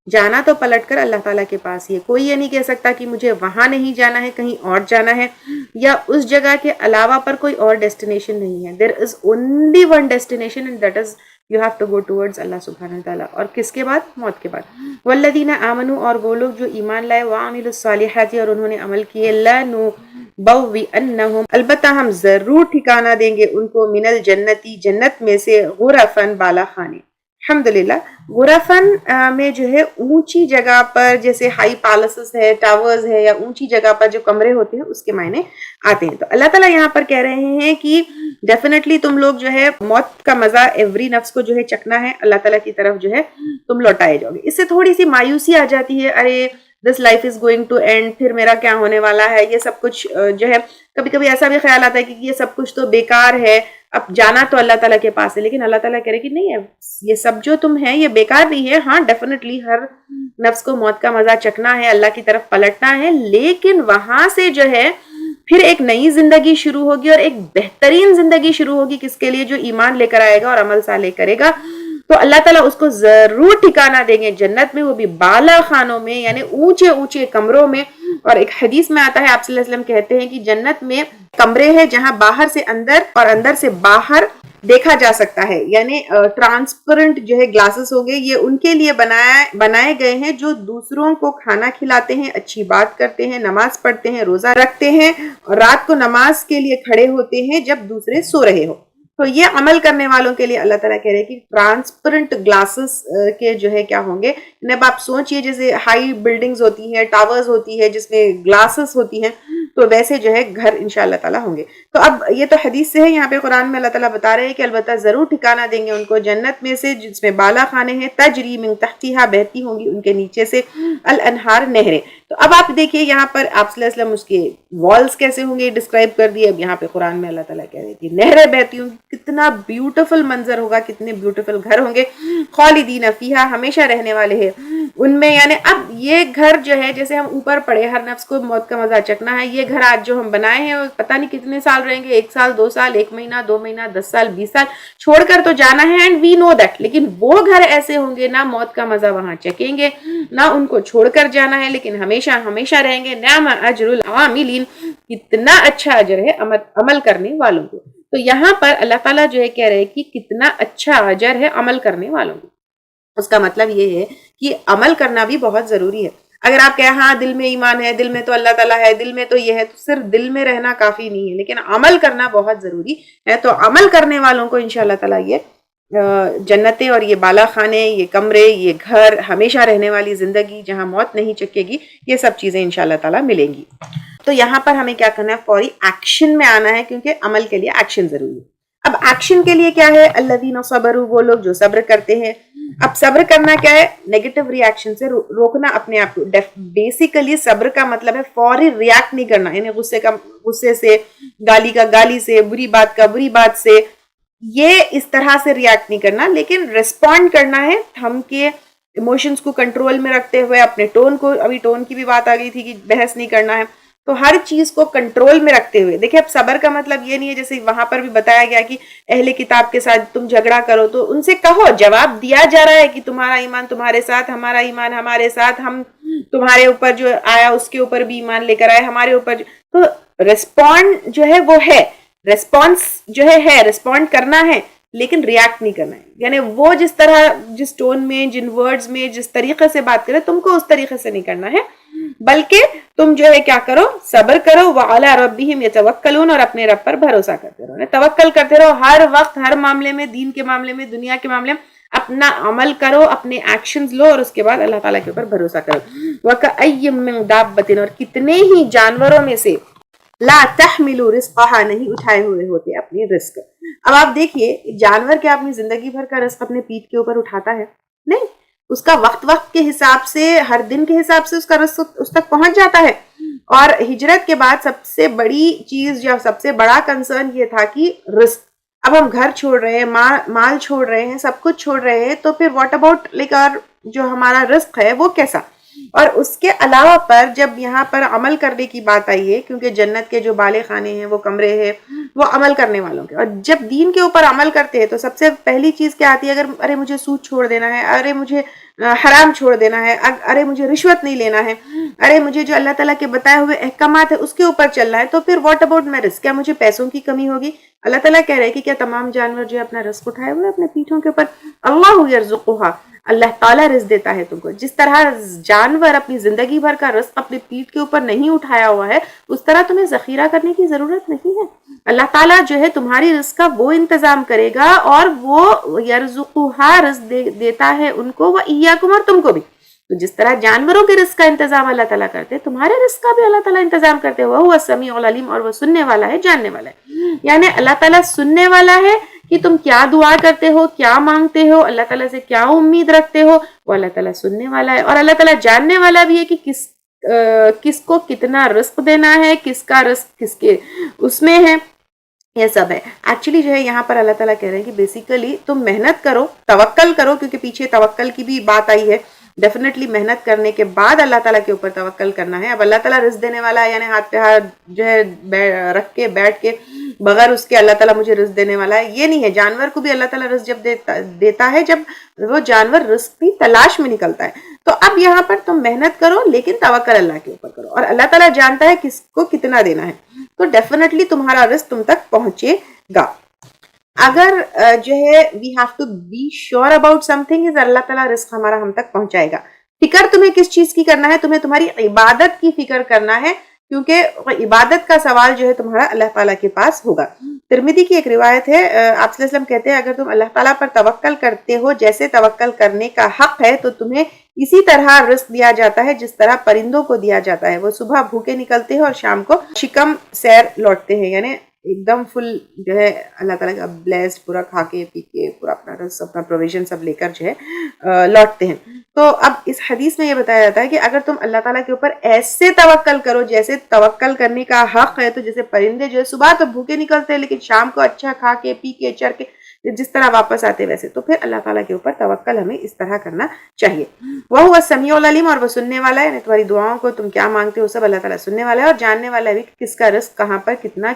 B: جانا تو پلٹ کر اللہ تعالیٰ کے پاس ہی ہے. کوئی یہ نہیں کہہ سکتا کہ مجھے وہاں نہیں جانا ہے، کہیں اور جانا ہے، یا اس جگہ کے علاوہ پر کوئی اور ڈیسٹینیشن نہیں ہے. There is only one destination and that is you have to go towards Allah subhanahu wa ta'ala. اور کس کے بعد؟ موت کے بعد. والذین آمنوا اور وہ لوگ جو ایمان لائے وعملوا الصالحات اور انہوں نے عمل کیے لنبوئنہم البتہ ہم ضرور ٹھکانہ دیں گے ان کو من الجنتی جنت میں سے غرفن بالا خانے. الحمدللہ غرفن میں جو ہے اونچی جگہ پر جیسے ہائی پیلسز ہے ٹاورز ہے یا اونچی جگہ پر جو کمرے ہوتے ہیں اس کے معنی آتے ہیں. تو اللہ تعالیٰ یہاں پر کہہ رہے ہیں کہ ڈیفینیٹلی تم لوگ جو ہے موت کا مزہ ایوری نفس کو جو ہے چکنا ہے, اللہ تعالیٰ کی طرف جو ہے تم لوٹائے جاؤ گے. اس سے تھوڑی سی مایوسی آ جاتی ہے, ارے this life is going to end, پھر میرا کیا ہونے والا ہے, یہ سب کچھ جو ہے کبھی کبھی ایسا بھی خیال آتا ہے کہ یہ سب کچھ تو بیکار ہے, اب جانا تو اللہ تعالیٰ کے پاس ہے. لیکن اللہ تعالیٰ کہہ رہے کہ نہیں ہے, یہ سب جو تم ہے یہ بیکار نہیں ہے. ہاں ڈیفینیٹلی ہر نفس کو موت کا مزہ چکنا ہے, اللہ کی طرف پلٹنا ہے, لیکن وہاں سے جو ہے پھر ایک نئی زندگی شروع ہوگی اور ایک بہترین زندگی شروع ہوگی. کس کے لیے؟ جو ایمان لے کر آئے گا اور عمل صالح کرے گا. تو اللہ تعالیٰ اس کو ضرور ٹھکانہ دیں گے جنت میں, وہ بھی بالا خانوں میں, یعنی اونچے اونچے کمروں میں. اور ایک حدیث میں آتا ہے آپ صلی اللہ علیہ وسلم کہتے ہیں کہ جنت میں کمرے ہیں جہاں باہر سے اندر اور اندر سے باہر دیکھا جا سکتا ہے, یعنی ٹرانسپیرنٹ جو ہے گلاسز ہو گئے, یہ ان کے لیے بنائے گئے ہیں جو دوسروں کو کھانا کھلاتے ہیں, اچھی بات کرتے ہیں, نماز پڑھتے ہیں, روزہ رکھتے ہیں اور رات کو نماز کے لیے کھڑے ہوتے ہیں جب دوسرے سو رہے ہو. تو یہ عمل کرنے والوں کے لیے اللہ تعالیٰ کہہ رہے کہ ٹرانسپیرنٹ گلاسز کے جو ہے کیا ہوں گے. اب آپ سوچئے جیسے ہائی بلڈنگز ہوتی ہیں, ٹاورز ہوتی ہے جس میں گلاسز ہوتی ہیں, تو ویسے جو ہے گھر انشاءاللہ تعالیٰ ہوں گے. تو اب یہ تو حدیث سے ہے, یہاں پہ قرآن میں اللہ تعالیٰ بتا رہے ہیں کہ البتہ ضرور ٹھکانہ دیں گے ان کو جنت میں سے جس میں بالا خانے ہیں, تجری من تحتہا بہتی ہوں گی ان کے نیچے سے الانہار نہریں. تو اب آپ دیکھیے یہاں پر آپ صلی اللہ علیہ وسلم اس کے والز کیسے ہوں گے ڈسکرائب کر دیے. اب یہاں پہ قرآن میں اللہ تعالیٰ کہہ رہے کہ نہریں بہتی ہوں گی, کتنا بیوٹیفل منظر ہوگا, کتنے بیوٹیفل گھر ہوں گے. خالدین فیہا ہمیشہ رہنے والے ہیں ان میں. یعنی اب یہ گھر جو ہے جیسے ہم اوپر پڑے ہر نفس کو موت کا مزہ چکنا ہے, یہ گھر آج جو ہم بنائے ہیں پتہ نہیں کتنے سال رہیں گے, 1 سال 2 سال 1 مہینہ 2 مہینہ 10 سال 20 سال چھوڑ کر تو جانا ہے, اینڈ وی نو دیٹ. لیکن وہ گھر ایسے ہوں گے نہ موت کا مزہ وہاں چکیں گے نہ ان کو چھوڑ کر جانا ہے, لیکن ہمیشہ ہمیشہ رہیں گے. نعم اجر العاملین, کتنا اچھا اجر ہے عمل کرنے والوں کو. تو یہاں پر اللہ تعالیٰ جو ہے کہہ رہے کہ کتنا اچھا اجر ہے عمل کرنے والوں کو. اس کا مطلب یہ ہے کہ عمل کرنا بھی بہت ضروری ہے. اگر آپ کہیں ہاں دل میں ایمان ہے, دل میں تو اللہ تعالیٰ ہے, دل میں تو یہ ہے, تو صرف دل میں رہنا کافی نہیں ہے, لیکن عمل کرنا بہت ضروری ہے. تو عمل کرنے والوں کو انشاءاللہ تعالیٰ یہ جنتیں اور یہ بالا خانے, یہ کمرے, یہ گھر, ہمیشہ رہنے والی زندگی جہاں موت نہیں چکے گی, یہ سب چیزیں انشاءاللہ تعالیٰ ملیں گی. تو یہاں پر ہمیں کیا کرنا ہے, فوری ایکشن میں آنا ہے, کیونکہ عمل کے لیے ایکشن ضروری ہے. اب ایکشن کے لیے کیا ہے, الذین صبروا, وہ لوگ جو صبر کرتے ہیں. اب صبر کرنا کیا ہے, نیگیٹو ری ایکشن سے روکنا اپنے آپ کو. بیسیکلی صبر کا مطلب ہے فوری ریاکٹ نہیں کرنا, یعنی غصے سے, گالی کا گالی سے, بری بات کا بری بات سے, یہ اس طرح سے ریاکٹ نہیں کرنا, لیکن ریسپونڈ کرنا ہے تھم کے, ایموشنز کو کنٹرول میں رکھتے ہوئے, اپنے ٹون کو, ابھی ٹون کی بھی بات آ گئی تھی کہ بحث نہیں کرنا ہے, تو ہر چیز کو کنٹرول میں رکھتے ہوئے. دیکھیں اب صبر کا مطلب یہ نہیں ہے جیسے وہاں پر بھی بتایا گیا کہ اہل کتاب کے ساتھ تم جھگڑا کرو, تو ان سے کہو, جواب دیا جا رہا ہے کہ تمہارا ایمان تمہارے ساتھ, ہمارا ایمان ہمارے ساتھ, ہم تمہارے اوپر جو آیا اس کے اوپر بھی ایمان لے کر آئے, ہمارے اوپر تو ریسپونڈ جو ہے وہ ہے, ریسپانس جو ہے ریسپونڈ کرنا ہے, لیکن ریاکٹ نہیں کرنا ہے. یعنی وہ جس طرح, جس ٹون میں, جن ورڈز میں, جس طریقے سے بات کرے, تم کو اس طریقے سے نہیں کرنا ہے, بلکہ تم جو ہے کیا کرو, صبر کرو. وعلی ربہم یتوکلون, اور اپنے رب پر بھروسہ کرتے رہو, توکل کرتے رہو ہر وقت, ہر معاملے میں, دین کے معاملے میں, دنیا کے معاملے میں اپنا عمل کرو, اپنے ایکشنز لو, اور اس کے بعد اللہ تعالیٰ کے اوپر بھروسہ کرو. وَكَأَيٍّ مِّن دَابَّةٍ, اور کتنے ہی جانوروں میں سے, لا تحملوا رزقها, نہیں اٹھائے ہوئے ہوتے اپنی رزق. اب آپ دیکھیے جانور کیا اپنی زندگی بھر کا رزق اپنے پیٹ کے اوپر اٹھاتا ہے؟ نہیں, اس کا وقت کے حساب سے, ہر دن کے حساب سے اس کا رزق اس تک پہنچ جاتا ہے. اور ہجرت کے بعد سب سے بڑی چیز یا سب سے بڑا کنسرن یہ تھا کہ رزق. اب ہم گھر چھوڑ رہے ہیں, مال چھوڑ رہے ہیں, سب کچھ چھوڑ رہے ہیں, تو پھر واٹ اباؤٹ لائک جو ہمارا رزق ہے وہ کیسا. اور اس کے علاوہ پر جب یہاں پر عمل کرنے کی بات آئی ہے, کیونکہ جنت کے جو بالے خانے ہیں, وہ کمرے ہیں, وہ عمل کرنے والوں کے, اور جب دین کے اوپر عمل کرتے ہیں تو سب سے پہلی چیز کیا آتی ہے, اگر ارے مجھے سود چھوڑ دینا ہے, ارے مجھے حرام چھوڑ دینا ہے, ارے مجھے رشوت نہیں لینا ہے, ارے مجھے جو اللہ تعالیٰ کے بتائے ہوئے احکامات ہے اس کے اوپر چلنا ہے, تو پھر واٹ اباؤٹ مائی رزق, کیا مجھے پیسوں کی کمی ہوگی؟ اللہ تعالیٰ کہہ رہے ہیں کہ کیا تمام جانور جو ہے اپنا رزق اٹھائے ہوئے اپنے پیٹھوں کے اوپر؟ اللہ یرزقھا, اللہ تعالیٰ رزق دیتا ہے تم کو. جس طرح جانور اپنی زندگی بھر کا رزق اپنے پیٹھ کے اوپر نہیں اٹھایا ہوا ہے, اس طرح تمہیں ذخیرہ کرنے کی ضرورت نہیں ہے. اللہ تعالیٰ جو ہے تمہاری رزق کا وہ انتظام کرے گا, اور وہ یرزقھا رزق دیتا ہے ان کو, وإیاکم اور تم کو بھی. تو جس طرح جانوروں کے رزق کا انتظام اللہ تعالیٰ کرتے ہیں, تمہارے رزق کا بھی اللہ تعالیٰ انتظام کرتے ہیں. وَهُوَ السَّمِيعُ الْعَلِيمُ, اور وہ سننے والا ہے, جاننے والا ہے. یعنی اللہ تعالیٰ سننے والا ہے کہ تم کیا دعا کرتے ہو, کیا مانگتے ہو, اللہ تعالیٰ سے کیا امید رکھتے ہو, وہ اللہ تعالیٰ سننے والا ہے. اور اللہ تعالیٰ جاننے والا بھی ہے کہ کس کو کتنا رزق دینا ہے, کس کا رزق کس کے اس میں ہے, یہ سب ہے. ایکچولی جو ہے یہاں پر اللہ تعالیٰ کہہ رہے ہیں کہ بیسیکلی تم محنت کرو, توکل کرو, کیونکہ پیچھے توکل کی بھی بات آئی ہے. ڈیفینیٹلی محنت کرنے کے بعد اللہ تعالیٰ کے اوپر توکل کرنا ہے. اب اللہ تعالیٰ رزق دینے والا ہے, یعنی ہاتھ پہ ہاتھ جو ہے رکھ کے بیٹھ کے بغیر اس کے اللہ تعالیٰ مجھے رزق دینے والا ہے, یہ نہیں ہے. جانور کو بھی اللہ تعالیٰ رزق جب دیتا ہے جب وہ جانور رزق کی تلاش میں نکلتا ہے. تو اب یہاں پر تم محنت کرو لیکن توکل اللہ کے اوپر کرو, اور اللہ تعالیٰ جانتا ہے کس کو کتنا دینا ہے, تو ڈیفینیٹلی تمہارا رزق تم تک پہنچے گا. اگر جو ہے we have to be sure about something, از اللہ تعالیٰ رزق ہمارا ہم تک پہنچائے گا. فکر تمہیں کس چیز کی کرنا ہے؟ تمہیں تمہاری عبادت کی فکر کرنا ہے, کیونکہ عبادت کا سوال جو ہے تمہارا اللہ تعالیٰ کے پاس ہوگا. ترمذی کی ایک روایت ہے, آپ صلی اللہ علیہ وسلم کہتے ہیں اگر تم اللہ تعالیٰ پر توکل کرتے ہو جیسے توکل کرنے کا حق ہے, تو تمہیں اسی طرح رزق دیا جاتا ہے جس طرح پرندوں کو دیا جاتا ہے. وہ صبح بھوکے نکلتے ہیں اور شام کو شکم سیر لوٹتے ہیں, یعنی ایک دم فل جو ہے اللہ تعالیٰ کا بلیسڈ, پورا کھا کے پی کے پورا اپنا رزق اپنا پروویژن سب لے کر جو ہے لوٹتے ہیں. تو اب اس حدیث میں یہ بتایا جاتا ہے کہ اگر تم اللہ تعالیٰ کے اوپر ایسے توکل کرو جیسے توکل کرنے کا حق ہے, تو جیسے پرندے جو ہے صبح تو بھوکے نکلتے ہیں لیکن شام کو اچھا کھا کے پی کے چر کے جس طرح واپس آتے ویسے, تو پھر اللہ تعالیٰ کے اوپر توکل ہمیں اس طرح کرنا چاہیے. وَهُوَ السَّمِيعُ الْعَلِيمُ, اور وہ سننے والا ہے, یعنی تمہاری دعاؤں کو تم کیا مانگتے ہو سب اللہ تعالیٰ سننے والا ہے, اور جاننے والا ہے کہ کس کا رزق کہاں پر کتنا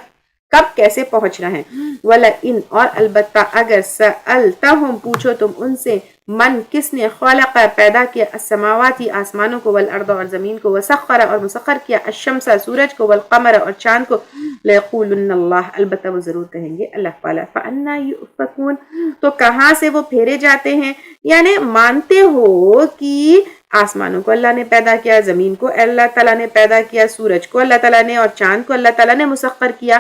B: کب کیسے پہنچنا ہے. وَلَئِنْ, اور البتہ اگر سألتہم, پوچھو تم ان سے, من کس نے, خلق پیدا کیا, السماواتی آسمانوں کو, والارض اور زمین کو, وسخر اور مسخر کیا, الشمس سورج کو, والقمر اور چاند کو, لَيَقُولُنَّ اللَّهُ, البتہ وہ ضرور کہیں گے اللہ تعالیٰ. فَأَنَّا يُؤْفَكُونَ, تو کہاں سے وہ پھیرے جاتے ہیں. یعنی مانتے ہو کہ آسمانوں کو اللہ نے پیدا کیا, زمین کو اللہ تعالیٰ نے پیدا کیا, سورج کو اللہ تعالیٰ نے, اور چاند کو اللہ تعالیٰ نے مسخر کیا,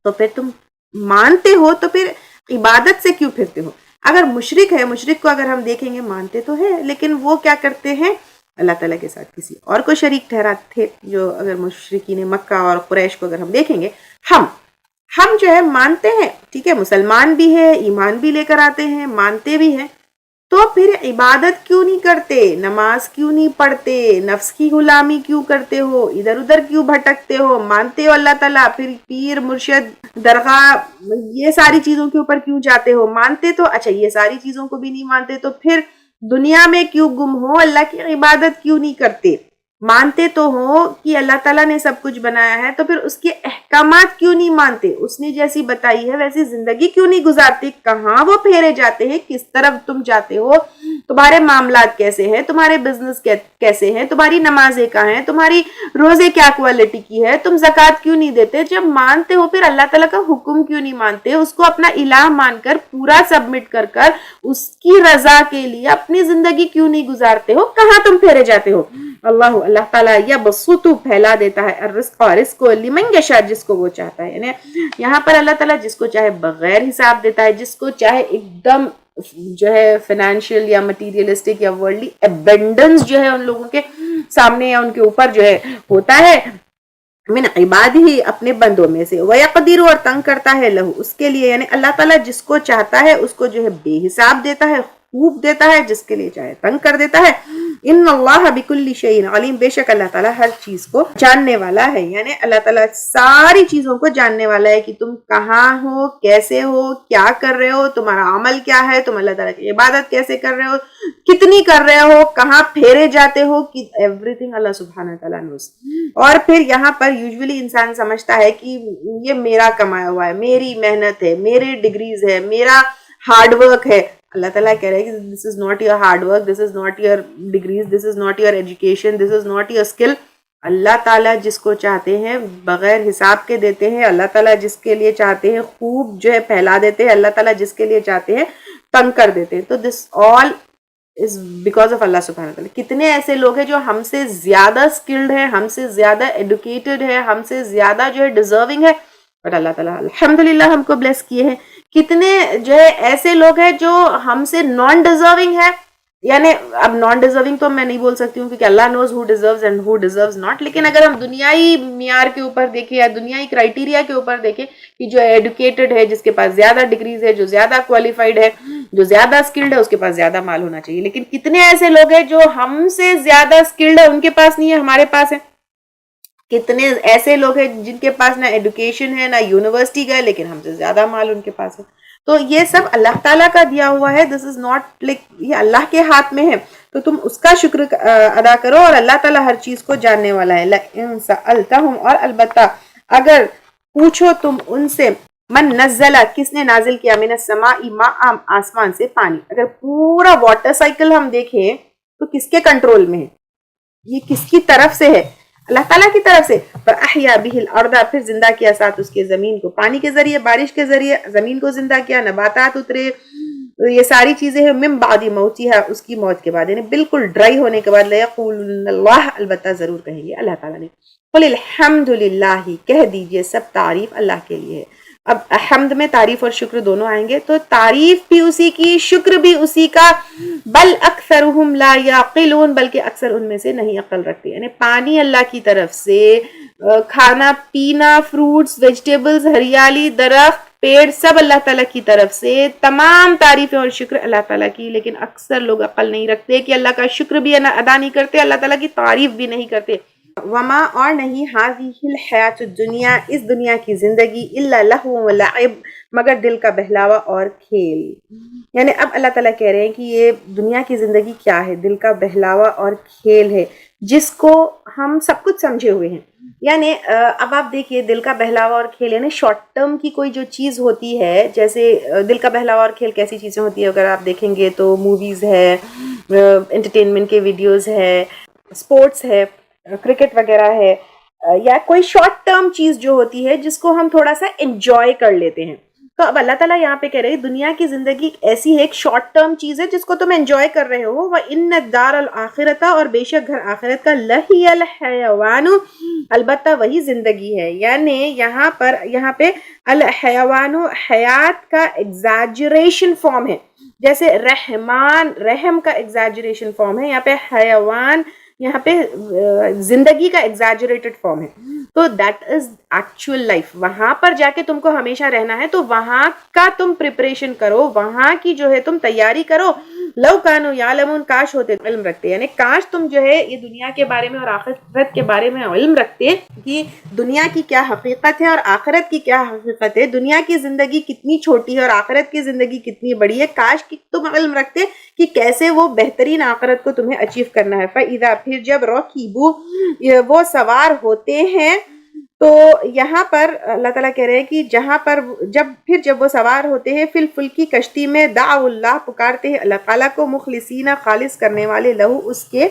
B: تو پھر تم مانتے ہو تو پھر عبادت سے کیوں پھرتے ہو؟ اگر مشرک ہے, مشرک کو اگر ہم دیکھیں گے مانتے تو ہے لیکن وہ کیا کرتے ہیں, اللہ تعالیٰ کے ساتھ کسی اور کو شریک ٹھہراتے تھے. جو اگر مشرکین مکہ اور قریش کو اگر ہم دیکھیں گے, ہم جو ہے مانتے ہیں, ٹھیک ہے, مسلمان بھی ہے, ایمان بھی لے کر آتے ہیں, مانتے بھی ہیں, تو پھر عبادت کیوں نہیں کرتے, نماز کیوں نہیں پڑھتے, نفس کی غلامی کیوں کرتے ہو, ادھر ادھر کیوں بھٹکتے ہو, مانتے ہو اللہ تعالیٰ, پھر پیر مرشد درگاہ یہ ساری چیزوں کے اوپر کیوں جاتے ہو, مانتے تو اچھا یہ ساری چیزوں کو بھی نہیں مانتے, تو پھر دنیا میں کیوں گم ہو, اللہ کی عبادت کیوں نہیں کرتے, مانتے تو ہو کہ اللہ تعالیٰ نے سب کچھ بنایا ہے, تو پھر اس کے احکامات کیوں نہیں مانتے, اس نے جیسی بتائی ہے ویسی زندگی کیوں نہیں گزارتے, کہاں وہ پھیرے جاتے ہیں, کس طرف تم جاتے ہو, تمہارے معاملات کیسے ہیں, تمہارے بزنس کیسے ہیں, تمہاری نمازیں کہاں ہیں, تمہاری روزے کیا کوالٹی کی ہے, تم زکوٰۃ کیوں نہیں دیتے. جب مانتے ہو پھر اللہ تعالیٰ کا حکم کیوں نہیں مانتے, اس کو اپنا الہ مان کر پورا سبمٹ کر اس کی رضا کے لیے اپنی زندگی کیوں نہیں گزارتے ہو, کہاں تم پھیرے جاتے ہو. اللہ تعالیٰ یبسط پھیلا دیتا ہے الرزق, اور رزق کو لمن یشاء, جس کو وہ چاہتا ہے. یعنی یہاں پر اللہ تعالیٰ جس کو چاہے بغیر حساب دیتا ہے, جس کو چاہے ایک دم جو ہے فائنینشیل یا مٹیریلسٹک یا ورلڈلی ابنڈنس جو ہے ان لوگوں کے سامنے یا ان کے اوپر جو ہے ہوتا ہے, من عباد ہی, اپنے بندوں میں سے, وَيَقْدِرُ, اور تنگ کرتا ہے, لہو, اس کے لیے. یعنی اللہ تعالیٰ جس کو چاہتا ہے اس کو جو ہے بے حساب دیتا ہے, خوب دیتا ہے, جس کے لیے چاہے تنگ کر دیتا ہے. ان اللہ بکل شیء علیم, بے شک اللہ تعالیٰ ہر چیز کو جاننے والا ہے. یعنی اللہ تعالیٰ ساری چیزوں کو جاننے والا ہے کہ تم کہاں ہو, کیسے ہو, کیا کر رہے ہو, تمہارا عمل کیا ہے, تم اللہ تعالیٰ کی عبادت کیسے کر رہے ہو, کتنی کر رہے ہو, کہاں پھیرے جاتے ہو, ایوری تھنگ اللہ سبحانہ تعالیٰ نوز. اور پھر یہاں پر یوزولی انسان سمجھتا ہے کہ یہ میرا کمایا ہوا ہے, میری محنت ہے, میرے ڈگریز ہے, میرا ہارڈ ورک ہے. اللہ تعالیٰ کہہ رہے ہیں کہ this is not your hard work, this is not your degrees, this is not your education, this is not your skill. اللہ تعالیٰ جس کو چاہتے ہیں بغیر حساب کے دیتے ہیں, اللہ تعالیٰ جس کے لیے چاہتے ہیں خوب جو ہے پھیلا دیتے ہیں, اللہ تعالیٰ جس کے لیے چاہتے ہیں تنگ کر دیتے ہیں. تو دس آل از بیکاز آف اللہ سبحانہ وتعالیٰ. کتنے ایسے لوگ ہیں جو ہم سے زیادہ اسکلڈ ہیں, ہم سے زیادہ ایڈوکیٹڈ ہے, ہم سے زیادہ جو ہے ڈیزرونگ ہے, بٹ اللہ تعالیٰ الحمدللہ ہم کو بلیس کیے ہیں. کتنے جو ہے ایسے لوگ ہیں جو ہم سے نان ڈیزرونگ ہے, یعنی اب نان ڈیزرونگ تو میں نہیں بول سکتی ہوں کیونکہ Allah knows who deserves and who deserves not, لیکن اگر ہم دنیائی معیار کے اوپر دیکھیں یا دنیائی کرائٹیریا کے اوپر دیکھیں کہ جو ایڈوکیٹڈ ہے, جس کے پاس زیادہ ڈگریز ہے, جو زیادہ کوالیفائڈ ہے, جو زیادہ اسکلڈ ہے, اس کے پاس زیادہ مال ہونا چاہیے. لیکن کتنے ایسے لوگ ہیں جو ہم سے زیادہ اسکلڈ ہے, ان کے پاس نہیں ہے, ہمارے پاس ہے. کتنے ایسے لوگ ہیں جن کے پاس نہ ایڈوکیشن ہے نہ یونیورسٹی گئے, لیکن ہم سے زیادہ مال ان کے پاس ہے. تو یہ سب اللہ تعالیٰ کا دیا ہوا ہے. دس از ناٹ لائک یہ اللہ کے ہاتھ میں ہے, تو تم اس کا شکر ادا کرو, اور اللہ تعالیٰ ہر چیز کو جاننے والا ہے. لَئِن سَأَلْتَهُمْ, اور البتہ اگر پوچھو تم ان سے, من نزل, کس نے نازل کیا, من السماء ماء, آسمان سے پانی. اگر پورا واٹر سائیکل ہم دیکھیں تو کس کے کنٹرول میں ہے, یہ کس کی طرف سے ہے, اللہ تعالیٰ کی طرف سے. فَأَحْيَا بِهِ الْأَرْضَ, پھر زندہ کیا ساتھ اس کے زمین کو, پانی کے ذریعے, بارش کے ذریعے زمین کو زندہ کیا, نباتات اترے, یہ ساری چیزیں ہیں. من بعد موتها, اس کی موت کے بعد, یعنی بالکل ڈرائی ہونے کے بعد. لَيَقُولُنَّ اللَّهُ, البتہ ضرور کہیں گے اللہ تعالیٰ نے. قُلِ الْحَمْدُ لِلَّهِ, کہہ دیجئے سب تعریف اللہ کے لیے ہے. اب حمد میں تعریف اور شکر دونوں آئیں گے, تو تعریف بھی اسی کی, شکر بھی اسی کا. بل اکثرهم لا یعقلون, بلکہ اکثر ان میں سے نہیں عقل رکھتے. یعنی پانی اللہ کی طرف سے, کھانا پینا, فروٹس, ویجیٹیبلز, ہریالی, درخت, پیڑ, سب اللہ تعالیٰ کی طرف سے. تمام تعریفیں اور شکر اللہ تعالیٰ کی, لیکن اکثر لوگ عقل نہیں رکھتے کہ اللہ کا شکر بھی ادا نہیں کرتے, اللہ تعالیٰ کی تعریف بھی نہیں کرتے. وما, اور نہیں, هذه الحیات الدنیا, اس دنیا کی زندگی, الا لہو و لعب, مگر دل کا بہلاوا اور کھیل. یعنی اب اللہ تعالیٰ کہہ رہے ہیں کہ یہ دنیا کی زندگی کیا ہے, دل کا بہلاوا اور کھیل ہے, جس کو ہم سب کچھ سمجھے ہوئے ہیں. یعنی اب آپ دیکھیے, دل کا بہلاوا اور کھیل, یعنی شارٹ ٹرم کی کوئی جو چیز ہوتی ہے, جیسے دل کا بہلاوا اور کھیل کیسی چیزیں ہوتی ہیں, اگر آپ دیکھیں گے تو موویز ہے, انٹرٹینمنٹ کے ویڈیوز ہے, اسپورٹس ہے, کرکٹ وغیرہ ہے, یا کوئی شارٹ ٹرم چیز جو ہوتی ہے جس کو ہم تھوڑا سا انجوائے کر لیتے ہیں. تو اب اللہ تعالیٰ یہاں پہ کہہ رہے ہیں دنیا کی زندگی ایسی ہے, ایک شارٹ ٹرم چیز ہے جس کو تم انجوائے کر رہے ہو. وَإِنَّ الدَّارَ الْآخِرَةَ, اور بے شک گھر آخرت کا, لَهِيَ الْحَيَوَانُ, البتہ وہی زندگی ہے. یعنی یہاں پہ الحیوان, حیات کا ایگزیجریشن فارم ہے, جیسے رحمان, رحم کا ایگزیجریشن فارم ہے, یہاں پہ حیوان, یہاں پہ زندگی کا ایگزیجریٹڈ فارم ہے. تو دیٹ از ایکچوئل لائف. وہاں پر جا کے تم کو ہمیشہ رہنا ہے, تو وہاں کا تم پریپریشن کرو, وہاں کی جو ہے تم تیاری کرو. لو کانوا یعلمون, کاش ہوتے علم رکھتے, یعنی کاش تم جو ہے یہ دنیا کے بارے میں اور آخرت کے بارے میں علم رکھتے کہ دنیا کی کیا حقیقت ہے اور آخرت کی کیا حقیقت ہے, دنیا کی زندگی کتنی چھوٹی ہے اور آخرت کی زندگی کتنی بڑی ہے. کاش کہ تم علم رکھتے کہ کیسے وہ بہترین آخرت کو تمہیں اچیو کرنا ہے. فَإِذَا, پھر جب رَكِبُوا, وہ سوار ہوتے ہیں, تو یہاں پر اللہ تعالیٰ کہہ رہے ہیں کہ جہاں پر جب وہ سوار ہوتے ہیں, فی الفلکی, کشتی میں, دعوا اللہ, پکارتے ہیں اللہ تعالیٰ کو, مخلصین, خالص کرنے والے, لہو, اس کے